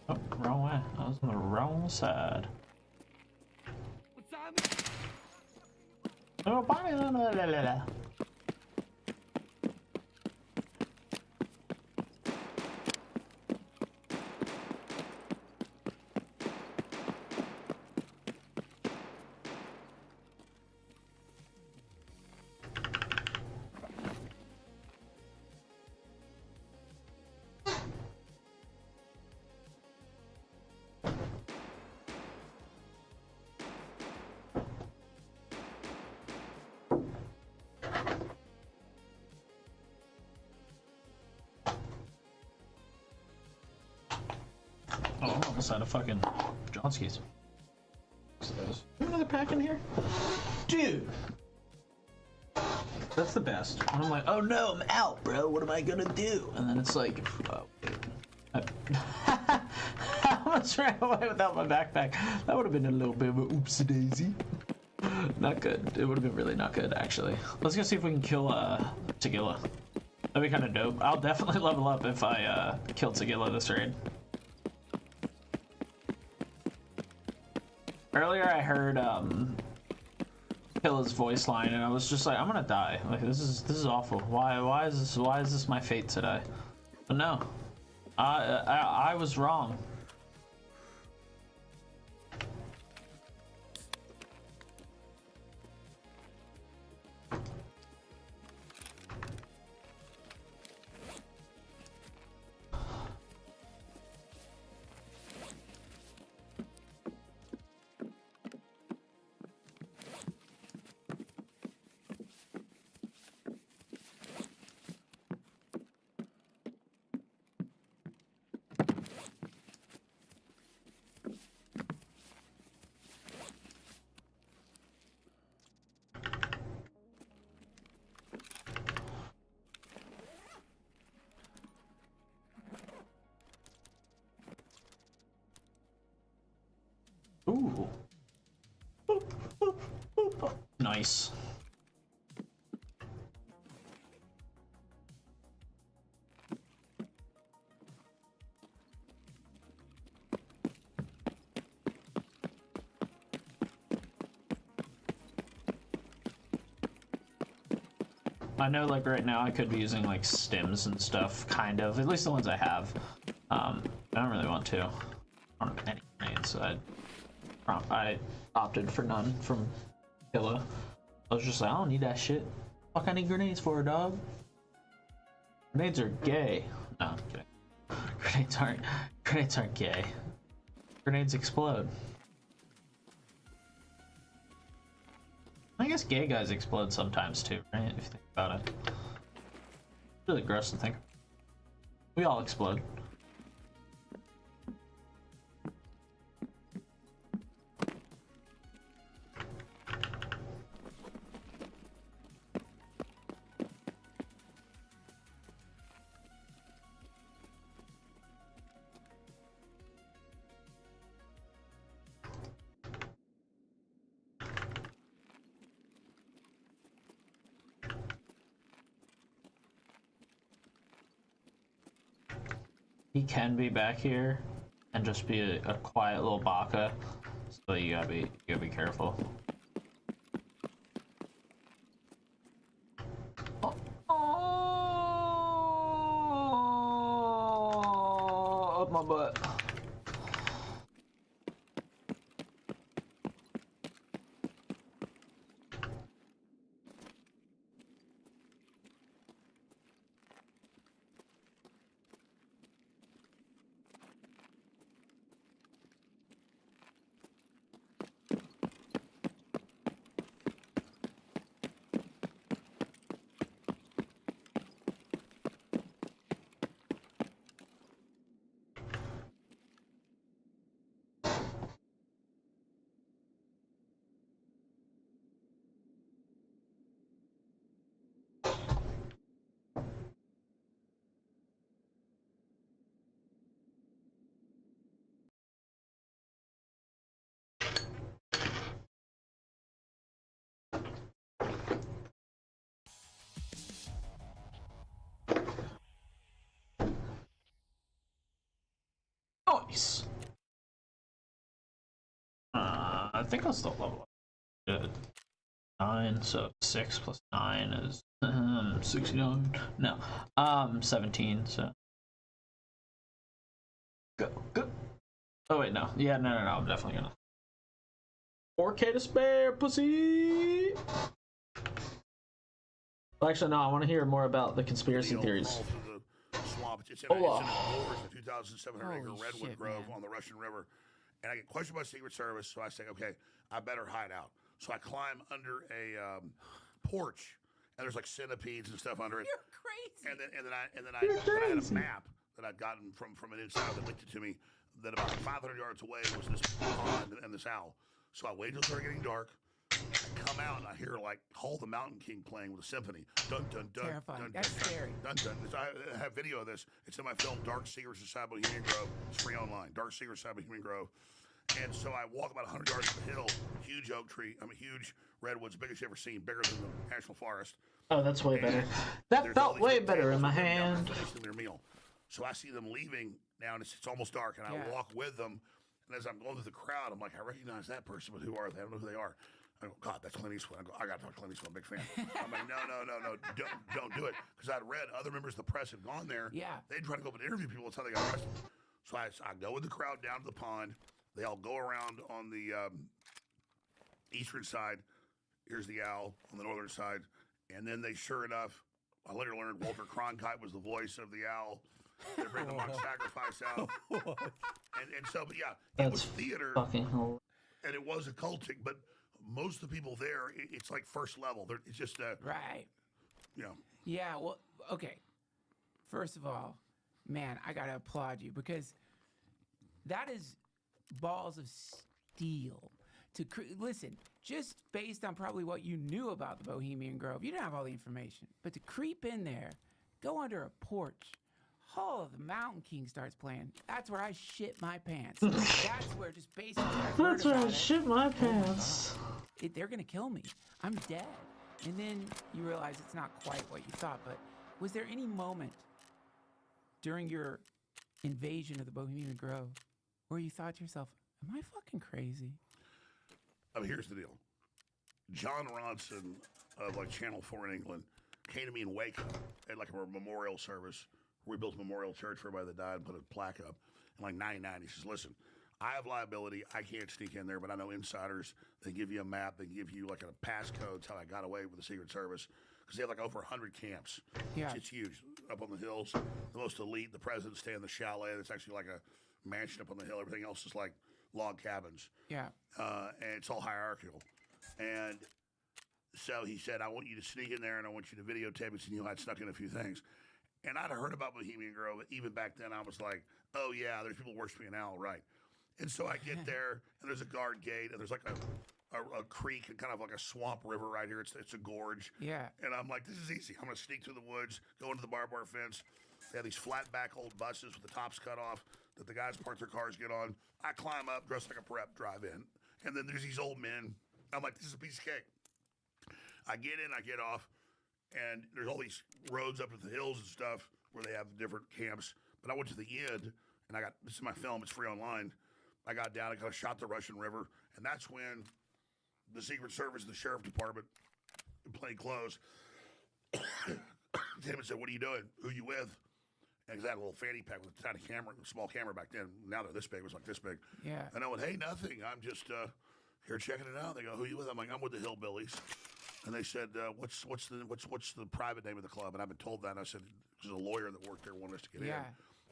Oh, wrong way. I was on the wrong side. Oh, bye. La, la, la, la. Oh, I'm almost out of fucking Johnskis. Another pack in here? Dude! That's the best. And I'm like, oh no, I'm out, bro. What am I gonna do? And then it's like, oh, I almost ran away without my backpack. That would have been a little bit of a oopsie daisy. Not good. It would have been really not good, actually. Let's go see if we can kill Tagilla. That'd be kind of dope. I'll definitely level up if I kill Tagilla this raid. Earlier I heard Killa's voice line, and I was just like, I'm gonna die. Like this is awful. Why is this my fate today? But no, I was wrong. Ooh. Boop, boop, boop. Nice. I know, like, right now I could be using, like, stims and stuff, kind of. At least the ones I have. I don't really want to. I don't have any grenades, so I opted for none from Killa. I was just like, I don't need that shit. Fuck, I need grenades for a dog. Grenades are gay. No, I'm kidding. Grenades aren't gay. Grenades explode. I guess gay guys explode sometimes too, right? If you think about it. It's really gross to think. We all explode. He can be back here and just be a quiet little baka, so you gotta be careful. Oh, up my butt. Nice. I think I'll still level up. Good. 9, so 6 plus 9 is 69. No, 17. So go. Oh wait, no. Yeah, no. I'm definitely gonna. 4K to spare, pussy. Well, actually, no. I want to hear more about the conspiracy theories. It's in a 2,700 acre redwood grove on the Russian River. And I get questioned by Secret Service, so I say, okay, I better hide out. So I climb under a porch, and there's like centipedes and stuff under it. You're crazy. And then I had a map that I'd gotten from an insider that linked it to me that about 500 yards away was this pond and this owl. So I waited until it started getting dark. I come out and I hear like Hall the Mountain King playing with a symphony. Dun dun dun. Terrifying. Dun, That's dun, scary. Dun dun. I have video of this. It's in my film Dark Secrets Inside Bohemian Grove. It's free online. Dark Secrets Inside Bohemian Grove. And so I walk about 100 yards up the hill. Huge oak tree. I mean, huge redwoods, biggest you ever seen, bigger than the National Forest. Oh, that's way better. That There's all felt these way big better tables in my with them down there hand. finishing their meal. So I see them leaving now, and it's almost dark, and I walk with them. And as I'm going through the crowd, I'm like, I recognize that person, but who are they? I don't know who they are. I go, God, that's Clint Eastwood. I go, I got to talk to Clint Eastwood. I'm a big fan. I'm like, no, don't do it. Because I'd read other members of the press had gone there. Yeah. They'd try to go up and interview people. That's how they got arrested. So I go with the crowd down to the pond. They all go around on the eastern side. Here's the owl on the northern side. And then they, sure enough, I later learned Walter Cronkite was the voice of the owl. They bring the mock sacrifice out. And so, but yeah, it was theater. Fucking hell. And it was occultic, but most of the people there, it's like first level. It's just, Right. you know. Yeah, well, okay. First of all, man, I got to applaud you because that is balls of steel. Listen, just based on probably what you knew about the Bohemian Grove, you didn't have all the information, but to creep in there, go under a porch, Hall of the Mountain King starts playing. That's where I shit my pants. That's where just basically That's where I shit my pants. they're gonna kill me. I'm dead. And then you realize it's not quite what you thought. But was there any moment during your invasion of the Bohemian Grove where you thought to yourself, "Am I fucking crazy?" I mean, here's the deal. John Ronson of like Channel 4 in England came to me in Waco at like a memorial service. We built a memorial church for everybody that died and put a plaque up in like 99. He says, listen, I have liability. I can't sneak in there, but I know insiders. They give you a map. They give you like a passcode. It's how I got away with the Secret Service. Because they have like over 100 camps. Yeah. It's huge. Up on the hills. The most elite. The presidents stay in the chalet. It's actually like a mansion up on the hill. Everything else is like log cabins. Yeah. And it's all hierarchical. And so he said, I want you to sneak in there and I want you to videotape it. And you know, I'd snuck in a few things. And I'd heard about Bohemian Grove. Even back then, I was like, oh, yeah, there's people worshiping an owl, right? And so I get there, and there's a guard gate, and there's like a creek and kind of like a swamp river right here. It's a gorge. Yeah. And I'm like, this is easy. I'm going to sneak through the woods, go into the barbed wire fence. They have these flat back old buses with the tops cut off that the guys park their cars, get on. I climb up, dress like a prep, drive in. And then there's these old men. I'm like, this is a piece of cake. I get in, I get off. And there's all these roads up to the hills and stuff where they have different camps. But I went to the end, and this is my film, it's free online. I got down and kind of shot the Russian River. And that's when the Secret Service and the Sheriff Department, in plain clothes, came and said, what are you doing? Who you with? And I had a little fanny pack with a tiny camera, a small camera back then. Now they're this big, it was like this big. Yeah. And I went, hey, nothing. I'm just here checking it out. They go, who you with? I'm like, I'm with the Hillbillies. And they said, what's the private name of the club? And I've been told that. And I said, there's a lawyer that worked there wanted us to get in.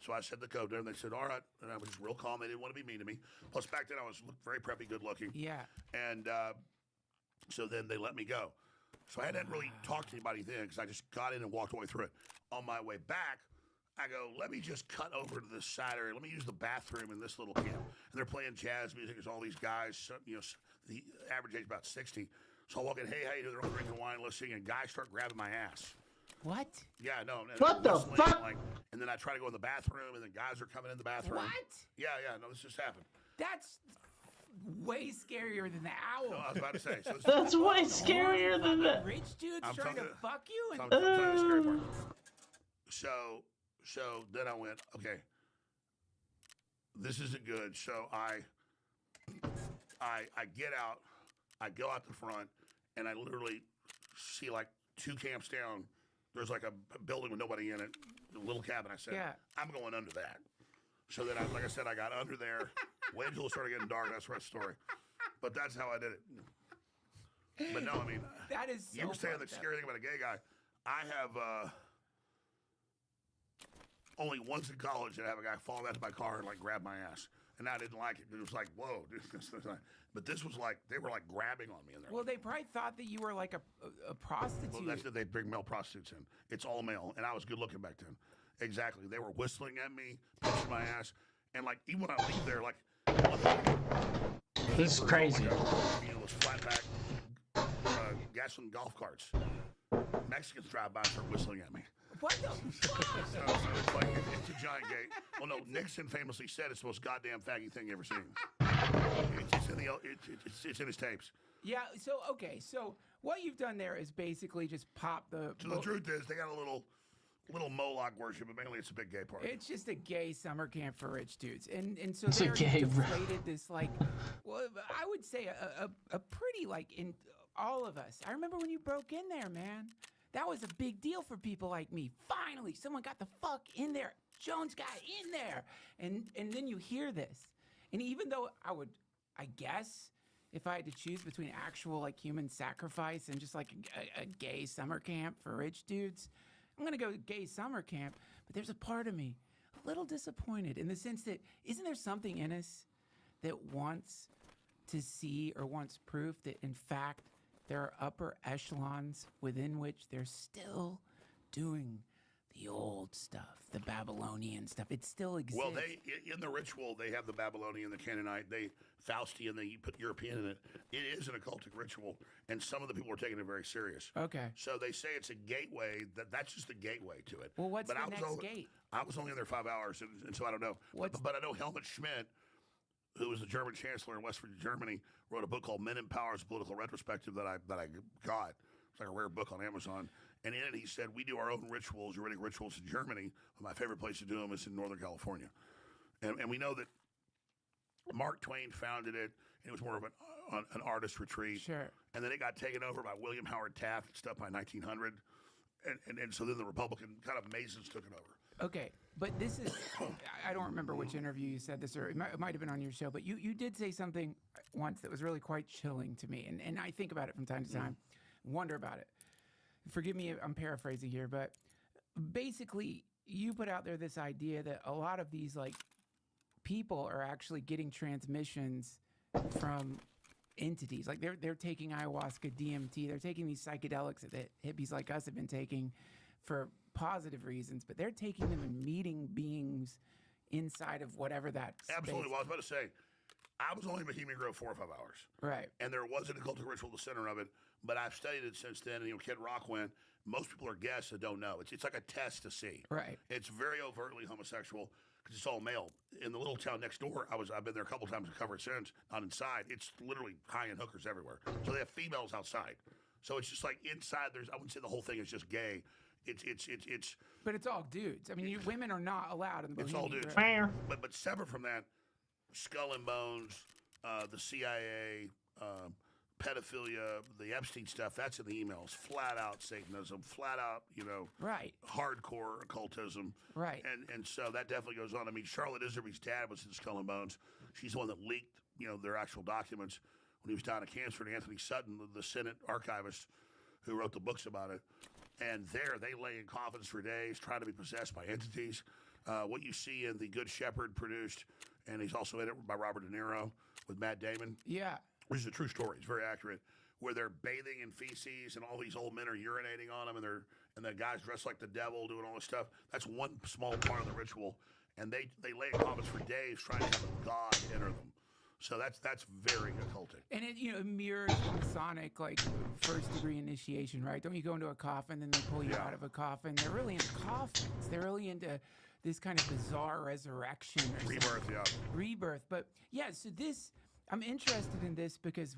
So I said the code there, and they said, all right. And I was just real calm. They didn't want to be mean to me. Plus, back then, I was very preppy, good looking. Yeah. And so then they let me go. So I hadn't really talked to anybody then because I just got in and walked all the way through it. On my way back, I go, let me just cut over to this side area. Let me use the bathroom in this little camp. And they're playing jazz music. There's all these guys, you know, the average age about 60. So I walk in, hey, how you doing? They're all drinking wine, listening, and guys start grabbing my ass. What? Yeah, no. What the fuck? Like, and then I try to go in the bathroom, and then guys are coming in the bathroom. What? Yeah, no, this just happened. That's way scarier than the owl. No, I was about to say. So That's way scarier than that. Rich dudes I'm trying to talking- fuck you? So And I'm telling you the scary part. So then I went, okay, this isn't good. So I get out, I go out the front, and I literally see like 2 camps down. There's like a building with nobody in it, a little cabin. I said, Yeah. I'm going under that. So then, like I said, I got under there, waited until it started getting dark. That's the rest of the story. But that's how I did it. But no, I mean, that is so you were saying the fucked up. scary thing about a gay guy. I have only once in college did I have a guy fall out of my car and like grab my ass. And I didn't like it. It was like, whoa. But this was like, they were like grabbing on me in there. Well, they probably thought that you were like a prostitute. Well, that's that they bring male prostitutes in. It's all male. And I was good looking back then. Exactly. They were whistling at me, pinching my ass. And like even when I leave there, like This is crazy. Those flatback gasoline golf carts. Mexicans drive by and start whistling at me. What the fuck? So it's like it's a giant gate. Well, no, Nixon famously said it's the most goddamn faggy thing you ever seen. It's in his tapes. Yeah. So okay. So what you've done there is basically just pop the. So the truth is, they got a little Moloch worship, but mainly it's a big gay party. It's just a gay summer camp for rich dudes, and so It's they a already gay deflated this like, well, I would say a pretty like in all of us. I remember when you broke in there, man. That was a big deal for people like me. Finally, someone got the fuck in there. Jones got in there, and then you hear this, and even though I guess. If I had to choose between actual like human sacrifice and just like a gay summer camp for rich dudes, I'm gonna go gay summer camp. But there's a part of me a little disappointed in the sense that isn't there something in us that wants to see or wants proof that in fact there are upper echelons within which they're still doing the old stuff, the Babylonian stuff. It still exists. Well, they in the ritual they have the Babylonian, the Canaanite, Faustian, they put European in it. It is an occultic ritual, and some of the people are taking it very serious. Okay. So they say it's a gateway. That's just a gateway to it. Well, what's the next gate? I was only in there 5 hours, and so I don't know. But I know Helmut Schmidt, who was the German chancellor in West Germany, wrote a book called Men in Power's Political Retrospective that I got. It's like a rare book on Amazon. And in it, he said, we do our own rituals, Uridic rituals in Germany. My favorite place to do them is in Northern California. And we know that Mark Twain founded it, and it was more of an artist retreat. Sure. And then it got taken over by William Howard Taft and stuff by 1900. And so then the Republican kind of Masons took it over. Okay, but this is, I don't remember which interview you said this, or it might have been on your show, but you did say something once that was really quite chilling to me. And I think about it from time to time, wonder about it. Forgive me, I'm paraphrasing here, but basically you put out there this idea that a lot of these like people are actually getting transmissions from entities. Like they're taking ayahuasca, DMT, they're taking these psychedelics that hippies like us have been taking for positive reasons, but they're taking them and meeting beings inside of whatever that Absolutely. space. Well, I was about to say, I was only in Bohemian Grove 4 or 5 hours. Right. And there was an occultic ritual at the center of it, but I've studied it since then. And, Kid Rock went. Most people are guests that don't know. It's like a test to see. Right. It's very overtly homosexual because it's all male. In the little town next door, I've been there a couple times to cover it since, not inside. It's literally high-end hookers everywhere. So they have females outside. So it's just like inside. I wouldn't say the whole thing is just gay. It's. But it's all dudes. I mean, women are not allowed in the It's Bohemian all dudes. Grove. But separate from that, Skull and Bones, the CIA, pedophilia, the Epstein stuff, that's in the emails. Flat out Satanism, flat out, Right. hardcore occultism. Right. And so that definitely goes on. I mean, Charlotte Iserby's dad was in Skull and Bones. She's the one that leaked, their actual documents when he was dying of cancer to Anthony Sutton, the Senate archivist who wrote the books about it. And there, they lay in coffins for days, trying to be possessed by entities. What you see in The Good Shepherd produced, and he's also in it by Robert De Niro with Matt Damon. Yeah. Which is a true story. It's very accurate. Where they're bathing in feces, and all these old men are urinating on them, and the guys dressed like the devil doing all this stuff. That's one small part of the ritual, and they lay in coffins for days trying to have a god enter them. So that's very occultic. And it mirrors Masonic like first degree initiation, right? Don't you go into a coffin and they pull you out of a coffin? They're really into coffins. They're really into this kind of bizarre resurrection or Rebirth, something. yeah. Rebirth. But yeah, so I'm interested in this because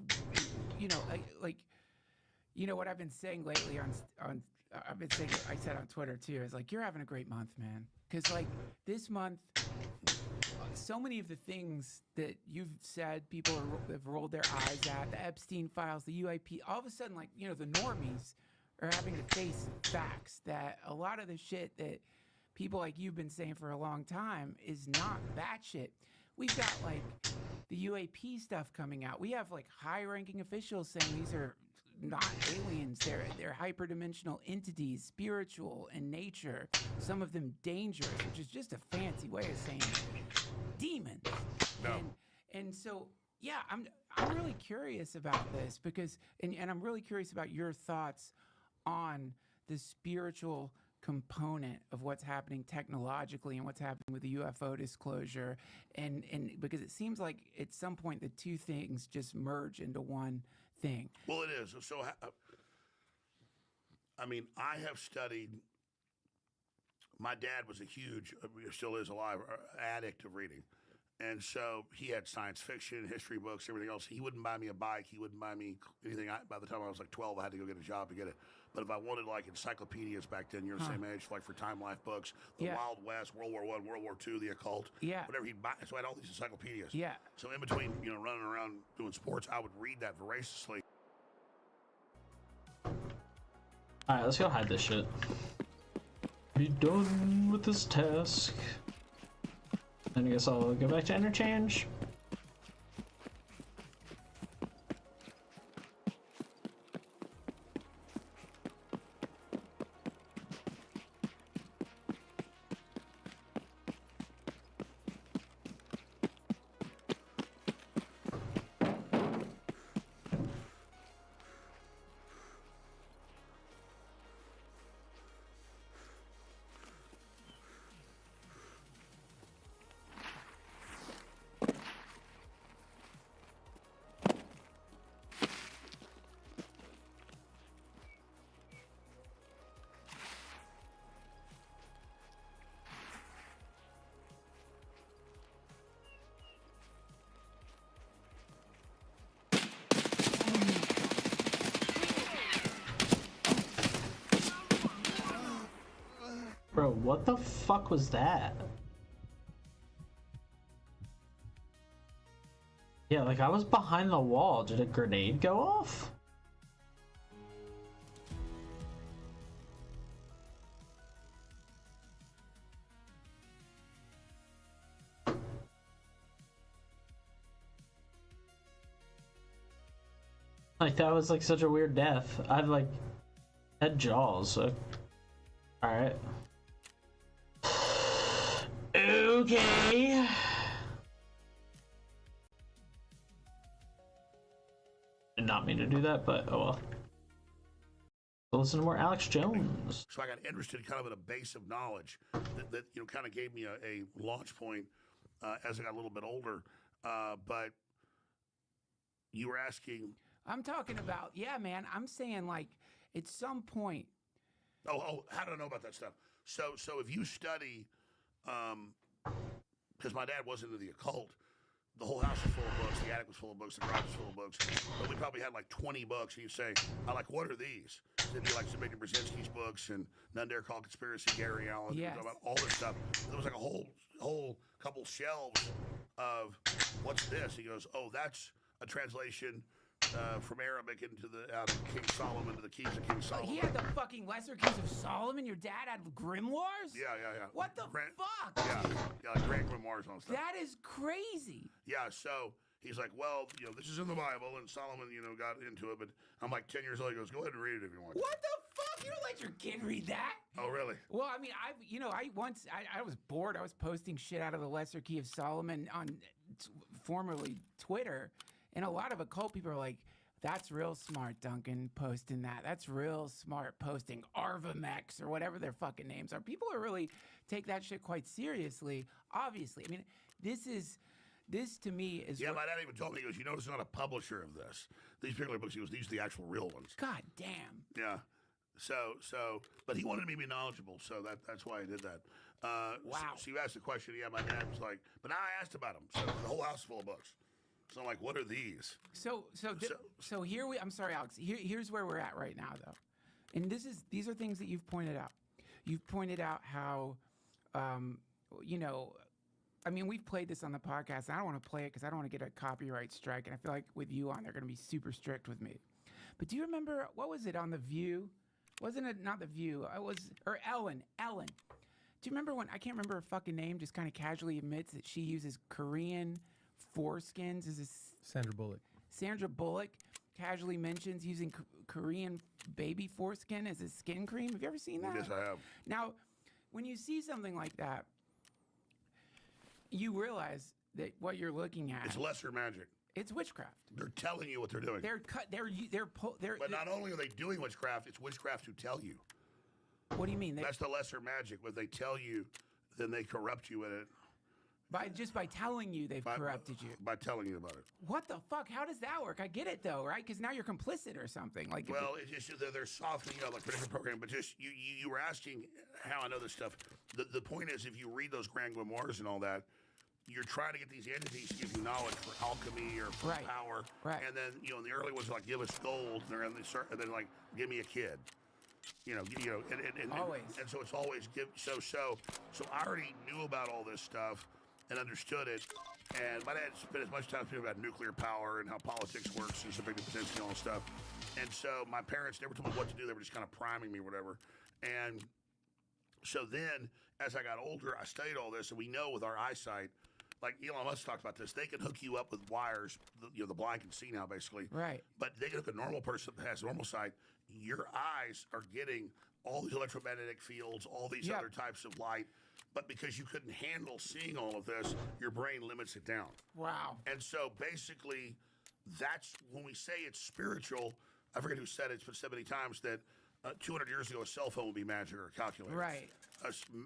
what I've been saying lately on I said on Twitter too, is like, you're having a great month, man. Because like this month, so many of the things that you've said, people have rolled their eyes at, the Epstein files, the UAP, all of a sudden, like, the normies are having to face facts that a lot of the shit that people like you've been saying for a long time is not batshit. We've got like the UAP stuff coming out. We have like high-ranking officials saying these are not aliens. They're hyperdimensional entities, spiritual in nature. Some of them dangerous, which is just a fancy way of saying demons. No. And so yeah, I'm really curious about this because and I'm really curious about your thoughts on the spiritual component of what's happening technologically and what's happening with the UFO disclosure, and because it seems like at some point the two things just merge into one thing. Well, it is. So, I mean, I have studied. My dad was a huge, still is alive, addict of reading. And so he had science fiction, history books, everything else. He wouldn't buy me a bike. He wouldn't buy me anything. By the time I was like 12, I had to go get a job to get it. But if I wanted like encyclopedias back then, you're the same age, like for Time Life books, the Wild West, World War I, World War II, the occult, whatever he'd buy. So I had all these encyclopedias. Yeah. So in between, running around doing sports, I would read that voraciously. All right, let's go hide this shit. Be done with this task. And I guess I'll go back to interchange. Bro, what the fuck was that? Yeah, like I was behind the wall. Did a grenade go off? Like that was like such a weird death. I've like had jaws, so alright. Okay. Did not mean to do that, but oh well. So listen to more Alex Jones. So I got interested kind of in a base of knowledge that kind of gave me a launch point as I got a little bit older. But you were asking. I'm talking about, yeah, man. I'm saying like at some point. Oh, how do I know about that stuff? So if you study, because my dad was into the occult, the whole house was full of books, the attic was full of books, the garage was full of books, but we probably had like 20 books, and you'd say, what are these? It'd be like Zbigniew Brzezinski's books, and None Dare Call Conspiracy, Gary Allen, about all this stuff. There was like a whole couple shelves of, what's this? He goes, oh, that's a translation from Arabic out of King Solomon to the Keys of King Solomon. He had the fucking Lesser Keys of Solomon? Your dad had grimoires? Yeah. What the fuck? Yeah, like Grand Grimoires on stuff. That is crazy. Yeah, so he's like, well, this is in the Bible, and Solomon, got into it, but I'm like 10 years old. He goes, go ahead and read it if you want. What the fuck? You don't let your kid read that? Oh, really? Well, I mean, I was bored. I was posting shit out of the Lesser Key of Solomon on formerly Twitter, and a lot of occult people are like, that's real smart, Duncan, posting that. That's real smart posting Arvamex or whatever their fucking names are. People are really take that shit quite seriously, obviously. I mean, this to me is... Yeah, my dad even told me, he goes, it's not a publisher of this. These particular books, he goes, these are the actual real ones. God damn. Yeah. So, but he wanted me to be knowledgeable, so that's why I did that. Wow. So you asked the question, yeah, my dad was like, but now I asked about him. So the whole house is full of books. So I'm like, what are these? So here I'm sorry, Alex. Here's where we're at right now, though, and these are things that you've pointed out. You've pointed out how, I mean, we've played this on the podcast, and I don't want to play it because I don't want to get a copyright strike, and I feel like with you on, they're going to be super strict with me. But do you remember, what was it on The View? Wasn't it not The View? Or Ellen. Do you remember when, I can't remember her fucking name, just kind of casually admits that she uses Korean foreskins as Sandra Bullock casually mentions using Korean baby foreskin as a skin cream. Have you ever seen that? Yes, I have. Now, when you see something like that, you realize that what you're looking at... It's lesser magic. It's witchcraft. They're telling you what they're doing. But not only are they doing witchcraft, it's witchcraft to tell you. What do you mean? That's the lesser magic. What they tell you, then they corrupt you in it. By telling you they've corrupted you. By telling you about it. What the fuck? How does that work? I get it though, right? Because now you're complicit or something. Like, well, it's just they're softening, like prediction program. But just you were asking how I know this stuff. The point is, if you read those grand grimoires and all that, you're trying to get these entities to give you knowledge for alchemy or for power. Right. And then in the early ones are like, give us gold, and then like, give me a kid. And always. And so it's always give. So I already knew about all this stuff and understood it. And my dad spent as much time thinking about nuclear power and how politics works and big potential and all this stuff. And so my parents never told me what to do. They were just kind of priming me or whatever. And so then, as I got older, I studied all this, and we know with our eyesight, like Elon Musk talked about this, they can hook you up with wires. The blind can see now, basically. Right. But they can hook a normal person that has normal sight. Your eyes are getting all these electromagnetic fields, all these other types of light. But because you couldn't handle seeing all of this, your brain limits it down. Wow. And so basically, that's when we say it's spiritual. I forget who said it. It's been said many times that 200 years ago, a cell phone would be magic or a calculator. Right.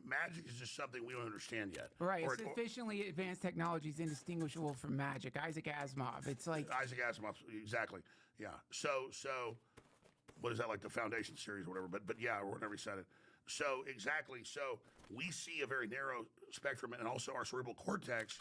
Magic is just something we don't understand yet. Right. Sufficiently advanced technology is indistinguishable from magic. Isaac Asimov. It's like Isaac Asimov. Exactly. Yeah. So what is that, like the Foundation series or whatever? But yeah, or whatever he said it. So exactly. So we see a very narrow spectrum, and also our cerebral cortex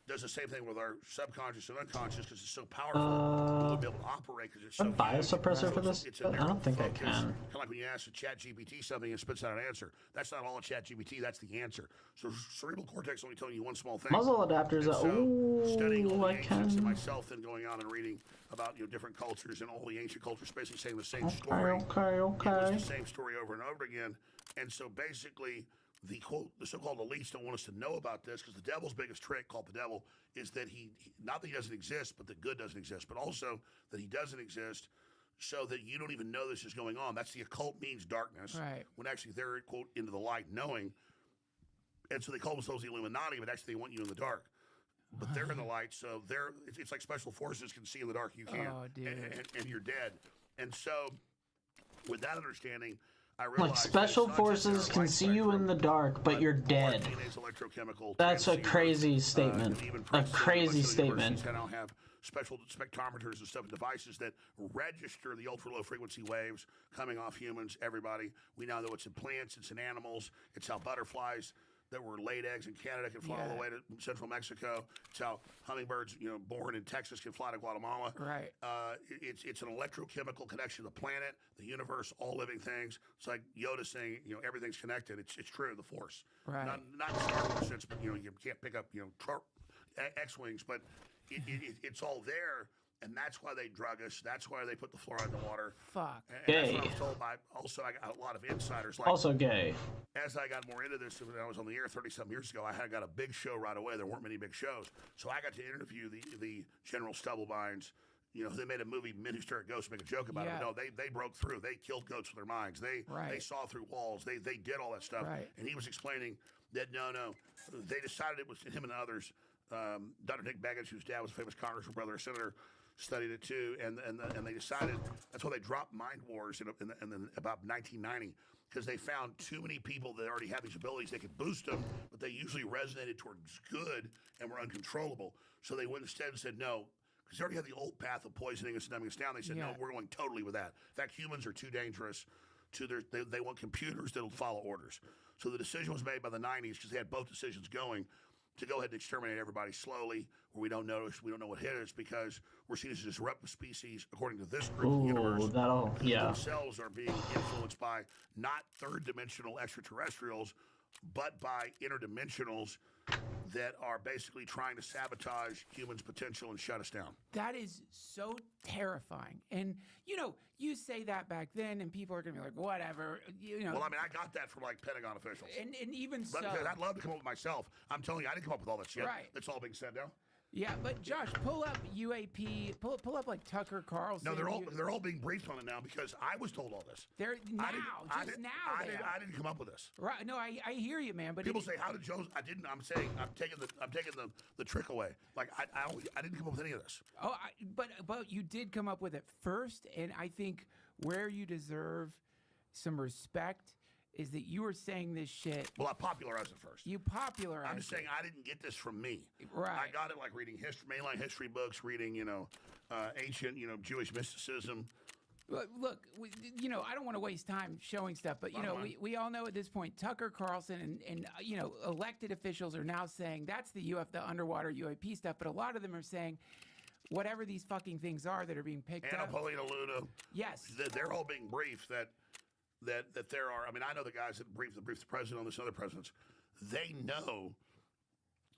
does the same thing with our subconscious and unconscious because it's so powerful. We'll be able to operate because it's so. A biosuppressor for this? I don't think I can. Kind of like when you ask a ChatGPT something, it spits out an answer. That's not all a ChatGPT. That's the answer. So cerebral cortex only telling you one small thing. Muzzle adapters. Studying all the ancients and myself, and going on and reading about different cultures and all the ancient cultures, basically saying the same story. Okay. It was the same story over and over again. And so basically, the so-called elites don't want us to know about this because the devil's biggest trick, called the devil, is that he not that he doesn't exist, but that good doesn't exist, but also that he doesn't exist so that you don't even know this is going on. That's the occult means darkness. Right. When actually they're, quote, into the light knowing. And so they call themselves the Illuminati, but actually they want you in the dark. But they're in the light, so it's like special forces can see in the dark, you can't. Oh, dude. And you're dead. And so with that understanding, I realized like special forces can see you in the dark, but you're dead. That's a crazy statement. A crazy statement. I now have special spectrometers and stuff and devices that register the ultra low frequency waves coming off humans, everybody. We now know it's in plants, it's in animals, it's how butterflies that were laid eggs in Canada can fly all the way to central Mexico. It's how hummingbirds, born in Texas can fly to Guatemala. Right. It's an electrochemical connection to the planet, the universe, all living things. It's like Yoda saying, everything's connected. It's true, the Force. Right. Not in the Star Wars sense, but you can't pick up X-wings, but it's all there. And that's why they drug us. That's why they put the fluoride in the water. Fuck. And that's what I was told by. Also, I got a lot of insiders. Like, also gay. As I got more into this, when I was on the air 30-something years ago, I had got a big show right away. There weren't many big shows. So I got to interview the General Stubblebines. They made a movie, Men Who Stare at Ghosts, make a joke about it. No, they broke through. They killed goats with their minds. They saw through walls. They did all that stuff. Right. And he was explaining that, no, they decided it was him and others. Dr. Nick Beggins, whose dad was a famous congressman, brother, a senator, studied it too, and they decided that's why they dropped Mind Wars in about 1990, because they found too many people that already had these abilities. They could boost them, but they usually resonated towards good and were uncontrollable. So they went instead and said no, because they already had the old path of poisoning us and dumbing us down. They said no, we're going totally with that. In fact, humans are too dangerous. They want computers that'll follow orders. So the decision was made by the 90s, because they had both decisions going, to go ahead and exterminate everybody slowly, where we don't know what hit us, because we're seen as a disruptive species according to this group of the universe. Themselves are being influenced by not third-dimensional extraterrestrials, but by interdimensionals that are basically trying to sabotage humans' potential and shut us down. That is so terrifying. And, you say that back then, and people are going to be like, whatever, Well, I mean, I got that from, Pentagon officials. And even so. But I'd love to come up with myself. I'm telling you, I didn't come up with all that shit. Right. That's all being said now. Yeah, but Josh, pull up UAP, pull up like Tucker Carlson. No, they're all being briefed on it now, because I was told all this. They're now, I didn't come up with this. Right? No, I hear you, man. But people say, "How did Jones?" I didn't. I'm saying I'm taking the trick away. Like I didn't come up with any of this. Oh, but you did come up with it first, and I think where you deserve some respect is that you were saying this shit. Well, I popularized it first. You popularized. I'm just saying I didn't get this from me. Right. I got it like reading mainline history books, reading ancient Jewish mysticism. Look, I don't want to waste time showing stuff, but we all know at this point Tucker Carlson and elected officials are now saying that's the underwater UAP stuff, but a lot of them are saying whatever these fucking things are that are being picked Anna up. Paulina Luna. Yes. They're all being briefed that there are. I mean, I know the guys that briefed the president on this and other presidents. They know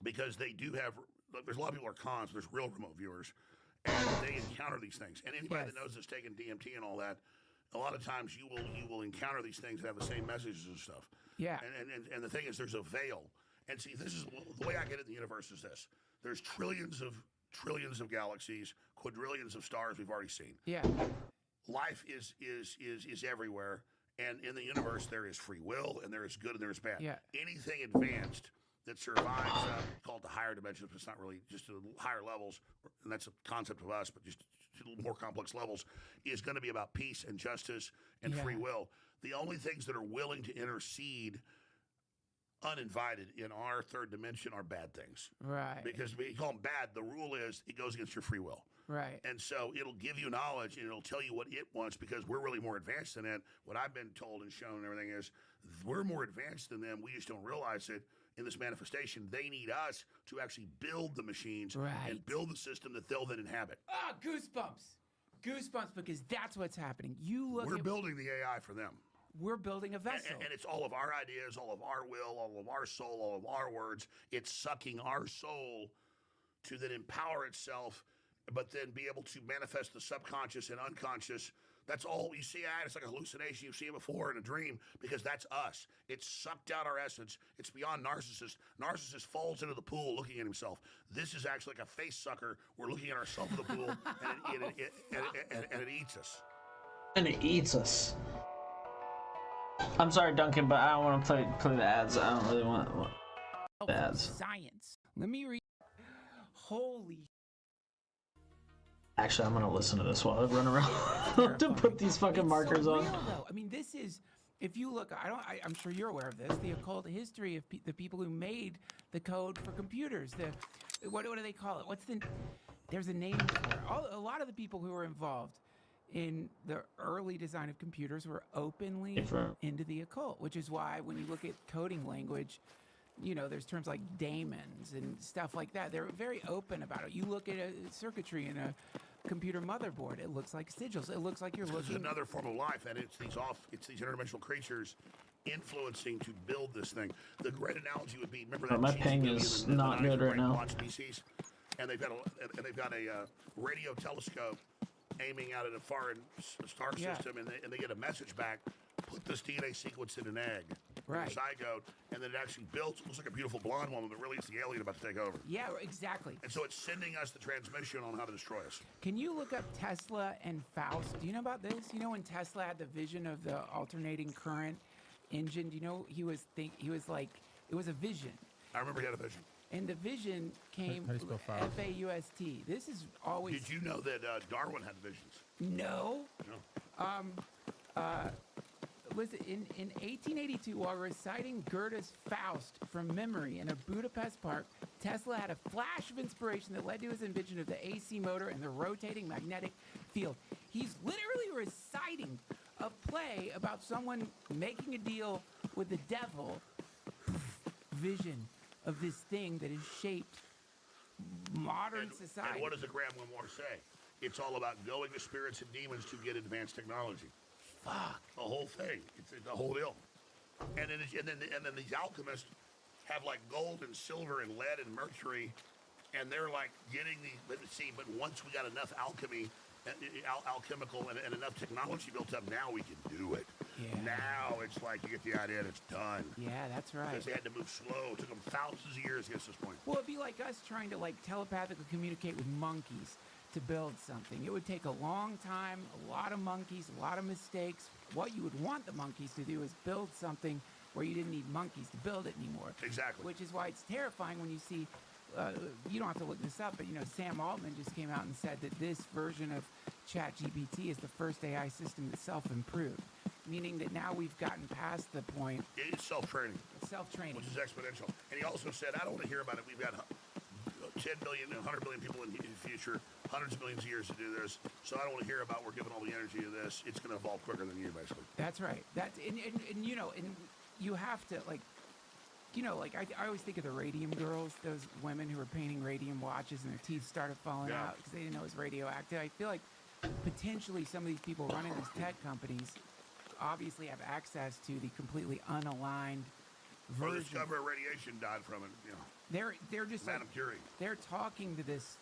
because they do have. Look, there's a lot of people who are cons. But there's real remote viewers. And they encounter these things. And anybody that knows that's taken DMT and all that, a lot of times you will encounter these things that have the same messages and stuff. Yeah. And the thing is, there's a veil. And see, this is the way I get it in the universe is this: there's trillions of galaxies, quadrillions of stars we've already seen. Yeah. Life is everywhere, and in the universe there is free will, and there is good and there is bad. Yeah. Anything advanced that survives, called the higher dimensions, but it's not really just to higher levels, and that's a concept of us, but just to more complex levels, is going to be about peace and justice and free will. The only things that are willing to intercede uninvited in our third dimension are bad things. Right. Because we call them bad. The rule is it goes against your free will. Right. And so it'll give you knowledge and it'll tell you what it wants because we're really more advanced than it. What I've been told and shown and everything is we're more advanced than them. We just don't realize it. In this manifestation, they need us to actually build the machines and build the system that they'll then inhabit. Ah, goosebumps, because that's what's happening. We're building the AI for them. We're building a vessel. And it's all of our ideas, all of our will, all of our soul, all of our words. It's sucking our soul to then empower itself, but then be able to manifest the subconscious and unconscious. That's all you see. It's like a hallucination. You've seen it before in a dream because that's us. It's sucked out our essence. It's beyond narcissist. Narcissist falls into the pool looking at himself. This is actually like a face sucker. We're looking at ourselves in the pool, and it eats us. And it eats us. I'm sorry, Duncan, but I don't want to play the ads. I don't really want the ads. Science. Let me read. Holy. Actually, I'm gonna listen to this while I run around to put these fucking markers on. Real, though. I mean, this is. If you look, I'm sure you're aware of this. The occult history of the people who made the code for computers. What do they call it? There's a name for it. A lot of the people who were involved in the early design of computers were openly into the occult, which is why when you look at coding language, there's terms like daemons and stuff like that. They're very open about it. You look at a circuitry in a computer motherboard, it looks like sigils. It looks like you're looking. It's another form of life, and it's these interdimensional creatures influencing to build this thing. The great analogy would be, remember that my ping is not good right now. Species, and they've got a radio telescope aiming out at a foreign star system, and they get a message back. Put this DNA sequence in an egg, right? Zygote, and then it actually builds. Looks like a beautiful blonde woman, but really it's the alien about to take over. Yeah, exactly. And so it's sending us the transmission on how to destroy us. Can you look up Tesla and Faust? Do you know about this? You know when Tesla had the vision of the alternating current engine? Do you know he was like it was a vision. I remember he had a vision. And the vision came F-A-U-S-T. This is always. Did you know that Darwin had visions? No. Listen, in 1882, while reciting Goethe's Faust from memory in a Budapest park, Tesla had a flash of inspiration that led to his invention of the AC motor and the rotating magnetic field. He's literally reciting a play about someone making a deal with the devil. Vision of this thing that has shaped modern society. And what does the Graham Memoir say? It's all about going to spirits and demons to get advanced technology. Fuck. The whole thing. It's the whole deal. And then these alchemists have like gold and silver and lead and mercury, and they're like getting these. But once we got enough alchemy, alchemical, and enough technology built up, now we can do it. Yeah. Now it's like you get the idea and it's done. Yeah, that's right. Because they had to move slow. It took them thousands of years to get to this point. Well, it'd be like us trying to telepathically communicate with monkeys to build something. It would take a long time, a lot of monkeys, a lot of mistakes. What you would want the monkeys to do is build something where you didn't need monkeys to build it anymore. Exactly. Which is why it's terrifying when you see, you don't have to look this up, but Sam Altman just came out and said that this version of ChatGPT is the first AI system that self-improved. meaning that now we've gotten past the point. It's self-training, Self-training. which is exponential. And he also said, I don't want to hear about it. We've got 10 billion, 100 billion people in the future, hundreds of millions of years to do this. So I don't want to hear about we're giving all the energy to this. It's going to evolve quicker than you, basically. That's right. That's and you know, and you have to like, you know, like I always think of the radium girls, those women who were painting radium watches and their teeth started falling out because they didn't know it was radioactive. I feel like potentially some of these people running these tech companies obviously have access to the completely unaligned Or version. discover radiation died from it. You know, They're just like, Madame Curie. they're talking to this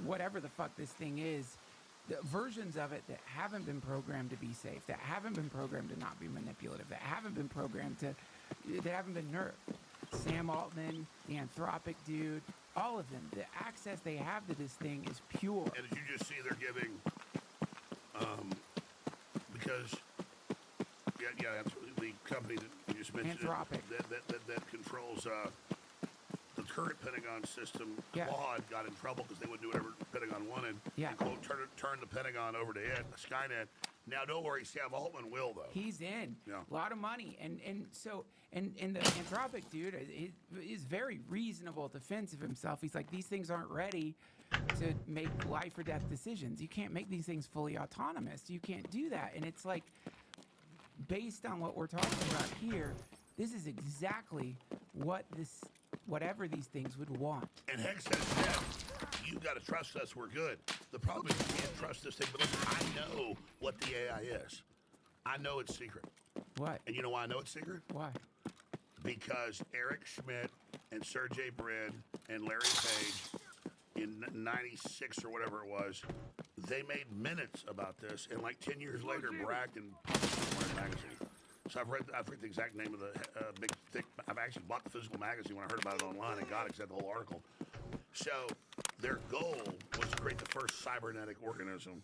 whatever the fuck this thing is, the versions of it that haven't been programmed to be safe, that haven't been programmed to not be manipulative, that haven't been programmed to, that haven't been nerfed. Sam Altman, the Anthropic dude, all of them, the access they have to this thing is pure. And as you just see, they're giving, because, absolutely, the company that you just mentioned, Anthropic. that controls the current Pentagon system, Yeah. Claude, got in trouble because they wouldn't do whatever Pentagon wanted. Yeah. And, quote, turn the Pentagon over to it, Skynet. Now, don't worry, Sam Altman will, though. He's in Yeah. a lot of money, and the Anthropic dude is very reasonable defense of himself. He's like, these things aren't ready to make life or death decisions. You can't make these things fully autonomous. You can't do that. And it's like, based on what we're talking about here, this is exactly whatever these things would want. And Hex says, yeah, you've got to trust us, we're good. The problem is you can't trust this thing, but listen, I know what the AI is. I know it's secret. What? And you know why I know it's secret? Why? Because Eric Schmidt and Sergey Brin and Larry Page in 96 or whatever it was, they made minutes about this, and like 10 years later bragged and published it in Wired magazine. So I've read the exact name of the big, thick, I've actually bought the physical magazine when I heard about it online and got it because I had the whole article. So their goal was to create the first cybernetic organism.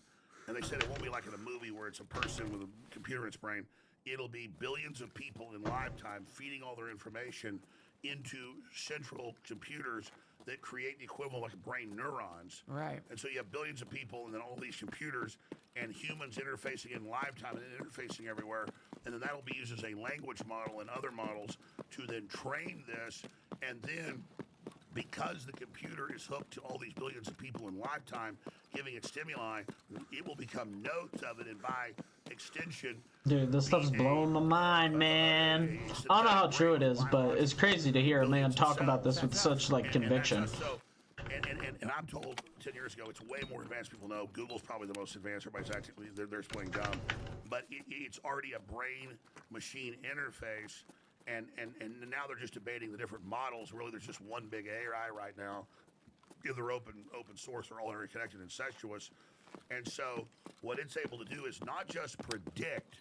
And they said it won't be like in a movie where it's a person with a computer in its brain. It'll be billions of people in lifetime feeding all their information into central computers that create the equivalent like brain neurons. Right. And so you have billions of people and then all these computers and humans interfacing in lifetime and interfacing everywhere. And then that'll be used as a language model and other models to then train this. And then because the computer is hooked to all these billions of people in lifetime, giving it stimuli, it will become notes of it, and by extension, Dude, this stuff's blowing my mind, man. I don't know how true it is, but it's crazy to hear a man talk about this with such like conviction. And I'm told 10 years ago, it's way more advanced. People know Google's probably the most advanced. Everybody's actually they're playing dumb, but it's already a brain-machine interface. And now they're just debating the different models. Really, there's just one big AI right now. They're open source, they're all interconnected and incestuous. And so what it's able to do is not just predict,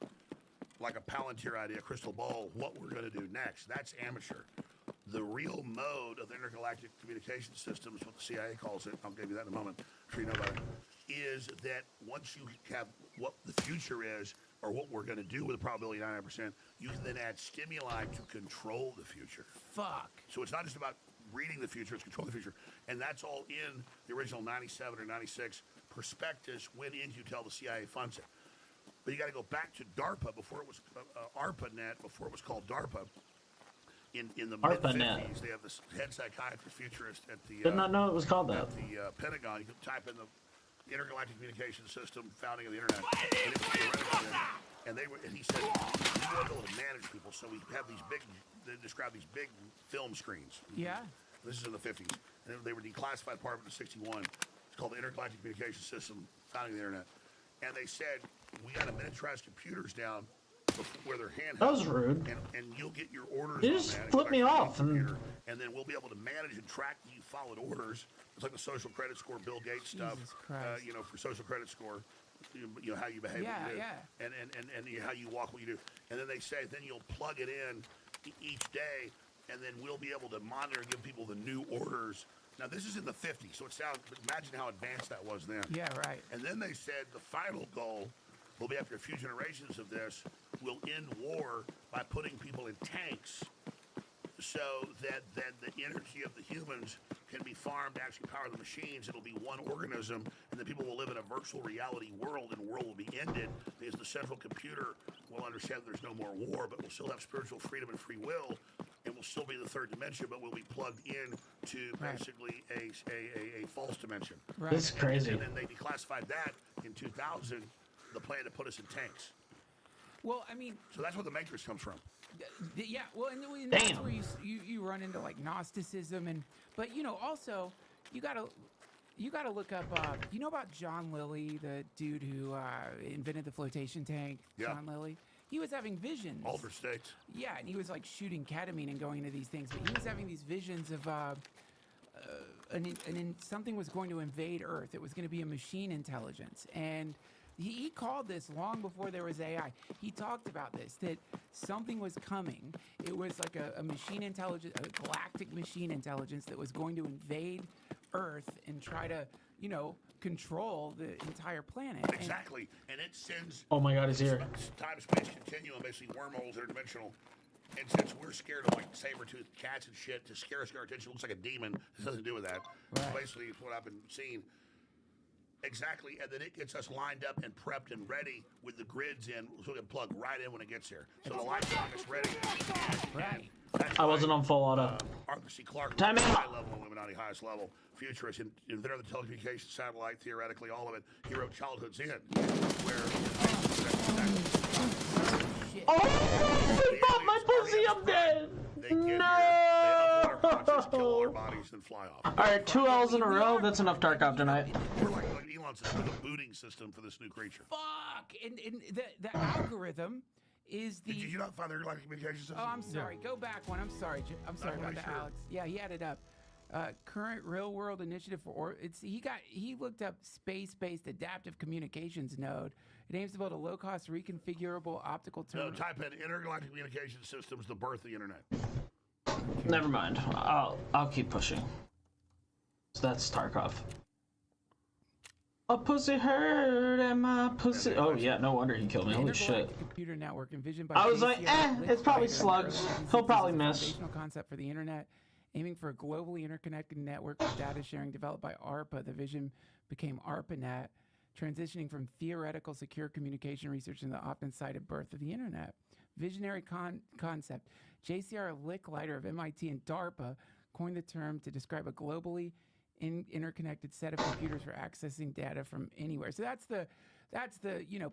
like a Palantir idea, crystal ball, what we're going to do next. That's amateur. The real mode of the intergalactic communication systems, what the CIA calls it, I'll give you that in a moment, I'm sure you know about it, is that once you have what the future is, or what we're going to do with a probability of 99%, you can then add stimuli to control the future. Fuck. So it's not just about reading the future, it's controlling the future. And that's all in the original 97 or 96 prospectus when Intel, the CIA, funds it. But you got to go back to DARPA before it was ARPANET, before it was called DARPA. In the mid-50s, they have this head psychiatrist futurist at the Did not know it was called that. at the Pentagon. You can type in the intergalactic communication system, founding of the internet, and it was theoretical. And he said, we want to be able to manage people, so we have these big. They describe these big film screens. Yeah. This is in the 50s, and they were declassified part of it in '61. It's called the intergalactic communication system, founding the internet. And they said we got to miniaturize computers down where they're handheld. That was rude. And you'll get your orders. You on just that and flipped go back me to the off and- computer, and then we'll be able to manage and track you followed orders. It's like the social credit score, Bill Gates stuff. Jesus Christ. For social credit score, you know how you behave. Yeah, what you do, yeah. And how you walk, what you do. And then they say then you'll plug it in each day, and then we'll be able to monitor and give people the new orders. Now this is in the 50s, so it sounds. Imagine how advanced that was then. Yeah, right. And then they said the final goal will be after a few generations of this, we'll end war by putting people in tanks so that the energy of the humans can be farmed to actually power the machines. It'll be one organism, and then people will live in a virtual reality world, and the world will be ended because the central computer will will understand that there's no more war, but we'll still have spiritual freedom and free will, and we'll still be the third dimension, but we'll be plugged in to basically a false dimension. Right. This is crazy. And then they declassified that in 2000, the plan to put us in tanks. Well, I mean, So that's where the Matrix comes from. yeah. Well, and that's Damn. where you run into like Gnosticism, but also you gotta look up. You know about John Lilly, the dude who invented the flotation tank? Yeah. John Lilly. He was having visions. Altered states. Yeah, and he was like shooting ketamine and going into these things, but he was having these visions of something was going to invade Earth. It was going to be a machine intelligence, and he called this long before there was AI. He talked about this, that something was coming. It was like a machine intelligence, a galactic machine intelligence that was going to invade Earth and try to, control the entire planet. Exactly. And it sends Oh my God, he's here. time-space continuum, basically wormholes, interdimensional. And since we're scared of like saber-toothed cats and shit, to scare us, our attention looks like a demon. This doesn't do with that. Right. Basically, it's what I've been seeing. Exactly, and then it gets us lined up and prepped and ready with the grids in, so we can plug right in when it gets here. So the line's getting us ready. Right. I wasn't on full auto. Arthur C. Clarke, Time out. high level Illuminati, highest level futurist, inventor of the telecommunications satellite, theoretically all of it. He wrote Childhood's End, where Shit. Oh, they bought my pussy. I'm dead. they get here, they upload our conscious, kill all our bodies, then fly off. All right, 2 L's in a row. That's enough Tarkov tonight. We're like Elon says, we're the booting system for this new creature. Fuck! And the algorithm is the. Did you not find the galactic communication system? Oh, I'm sorry. Go back one. I'm sorry. I'm sorry wanna about be that, sure. Alex. Yeah, he added up. Current real world initiative for he looked up space-based adaptive communications node. It aims to build a low-cost reconfigurable optical No, terminal. type in intergalactic communication systems, the birth of the internet. Never mind. I'll keep pushing. So that's Tarkov. A pussy hurt and my pussy. Oh yeah, no wonder he killed me. Holy shit. Intergalactic computer network envisioned by I was like, JCR it's probably Licklider slugs. early He'll probably is a miss. foundational concept for the internet, aiming for a globally interconnected network of data sharing developed by ARPA. The vision became ARPANET, transitioning from theoretical secure communication research in the often cited birth of the internet. Visionary concept. JCR Licklider of MIT and DARPA coined the term to describe a globally interconnected set of computers for accessing data from anywhere. So that's the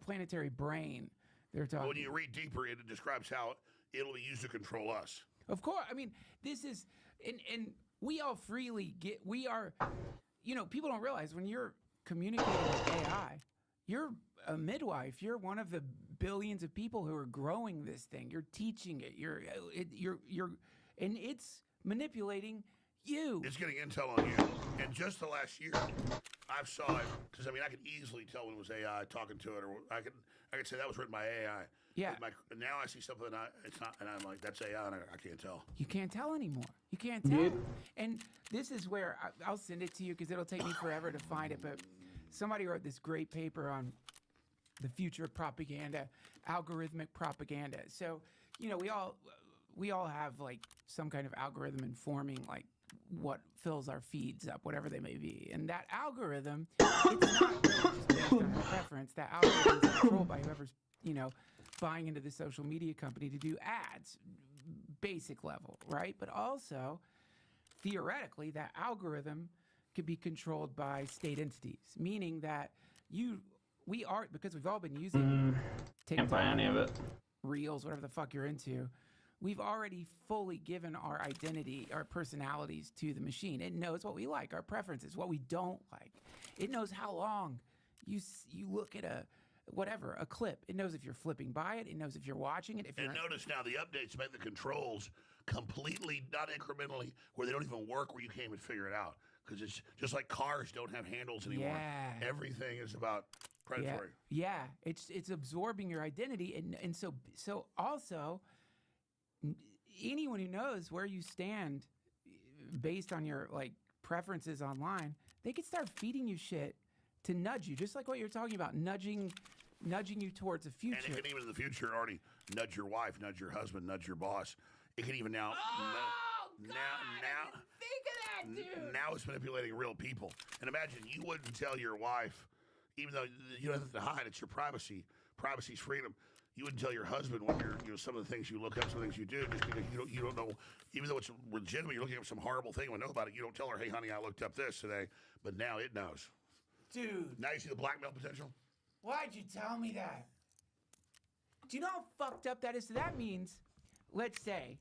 planetary brain they're talking. When you read deeper, it describes how it'll be used to control us. Of course, I mean this is and we all freely get. We are, people don't realize when you're communicating with AI, you're a midwife. You're one of the billions of people who are growing this thing. You're teaching it. You're and it's manipulating you. It's getting intel on you. And just the last year, I saw it because I could easily tell when it was AI talking to it, or I could say that was written by AI. Yeah. Now I see something it's not, and I'm like, that's AI, and I can't tell. You can't tell anymore. You can't tell. Dude. And this is where I'll send it to you because it'll take me forever to find it. But somebody wrote this great paper on the future of propaganda, algorithmic propaganda. So, we all have like some kind of algorithm informing like what fills our feeds up, whatever they may be. And that algorithm, it's not really just based on our preference. That algorithm is controlled by whoever's, buying into the social media company to do ads, basic level, right? But also, theoretically, that algorithm could be controlled by state entities, meaning that we are, because we've all been using Can't buy any of it. Reels, whatever the fuck you're into, we've already fully given our identity, our personalities to the machine. It knows what we like, our preferences, what we don't like. It knows how long you look at a clip. It knows if you're flipping by it. It knows if you're watching it. And notice now the updates make the controls completely, not incrementally, where they don't even work, where you can't even figure it out. Because it's just like cars don't have handles anymore. Yeah. Everything is about predatory. Yeah. It's absorbing your identity, and so also anyone who knows where you stand based on your like preferences online, they can start feeding you shit to nudge you, just like what you're talking about, nudging you towards the future. And it can even in the future already nudge your wife, nudge your husband, nudge your boss. It can even now. God, I didn't think of that, dude. Now it's manipulating real people. And imagine you wouldn't tell your wife, even though you don't have to hide, it's your privacy. privacy's freedom. You wouldn't tell your husband when you're, some of the things you look up, some of the things you do, just because you don't know. Even though it's legitimate, you're looking up some horrible thing. You know about it. You don't tell her, "Hey, honey, I looked up this today," but now it knows. Dude. Now you see the blackmail potential. Why'd you tell me that? Do you know how fucked up that is? So that means, let's say,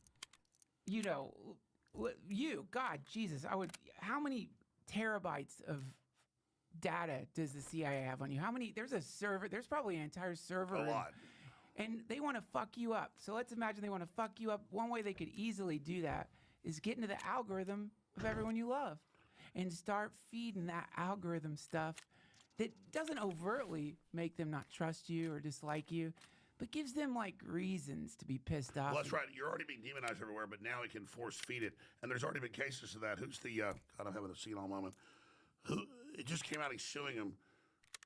God, Jesus, how many terabytes of data does the CIA have on you? How many? There's probably an entire server. A lot. And they want to fuck you up. So let's imagine they want to fuck you up. One way they could easily do that is get into the algorithm of everyone you love and start feeding that algorithm stuff that doesn't overtly make them not trust you or dislike you, but gives them like reasons to be pissed off. Well, that's right. You're already being demonized everywhere, but now it can force feed it. And there's already been cases of that. Who's the, God, I'm having a senile moment. It just came out, he's suing him.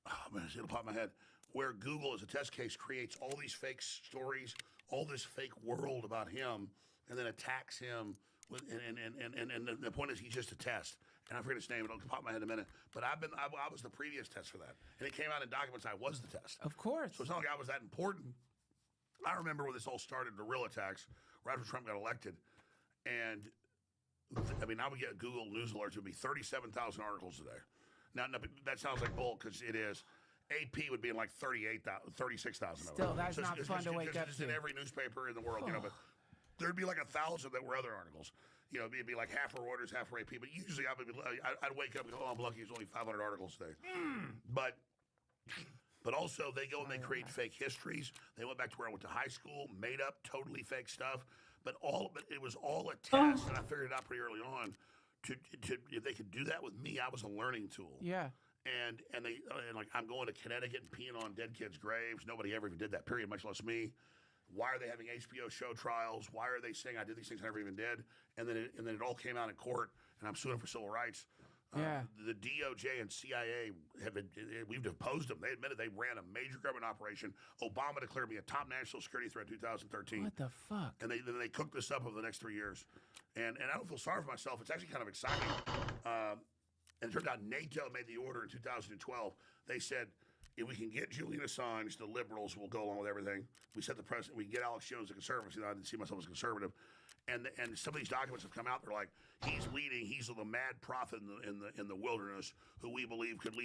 Oh, man, it'll pop in my head. Where Google, as a test case, creates all these fake stories, all this fake world about him, and then attacks him. And the point is, he's just a test. And I forget his name. It'll pop in my head in a minute. But I was the previous test for that. And it came out in documents I was the test. Of course. So it's not like I was that important. I remember when this all started, the real attacks, right after Trump got elected. And, I mean, I would get Google News alerts. It would be 37,000 articles a day. Now, that sounds like bull, because it is. AP would be in like 36,000. Still, that's not fun to wake up just to. in every newspaper in the world, but there'd be like 1,000 that were other articles. It'd be like half for Reuters, half for AP. But usually I'd wake up and go, "Oh, I'm lucky. It's only 500 articles today." But also they go and they create fake histories. They went back to where I went to high school, made up totally fake stuff. But it was all a test, and I figured it out pretty early on. If they could do that with me, I was a learning tool. Yeah. And like, I'm going to Connecticut and peeing on dead kids' graves. Nobody ever even did that, period, much less me. Why are they having HBO show trials? Why are they saying I did these things I never even did? And then it all came out in court, and I'm suing for civil rights. Yeah. The DOJ and CIA we've deposed them. They admitted they ran a major government operation. Obama declared me a top national security threat in 2013. What the fuck? And they cooked this up over the next 3 years. And I don't feel sorry for myself. It's actually kind of exciting. And it turned out NATO made the order in 2012. They said, if we can get Julian Assange, the liberals will go along with everything. We set the precedent. We can get Alex Jones, the conservative. I didn't see myself as conservative. And some of these documents have come out. They're like, he's the mad prophet in the wilderness who we believe could lead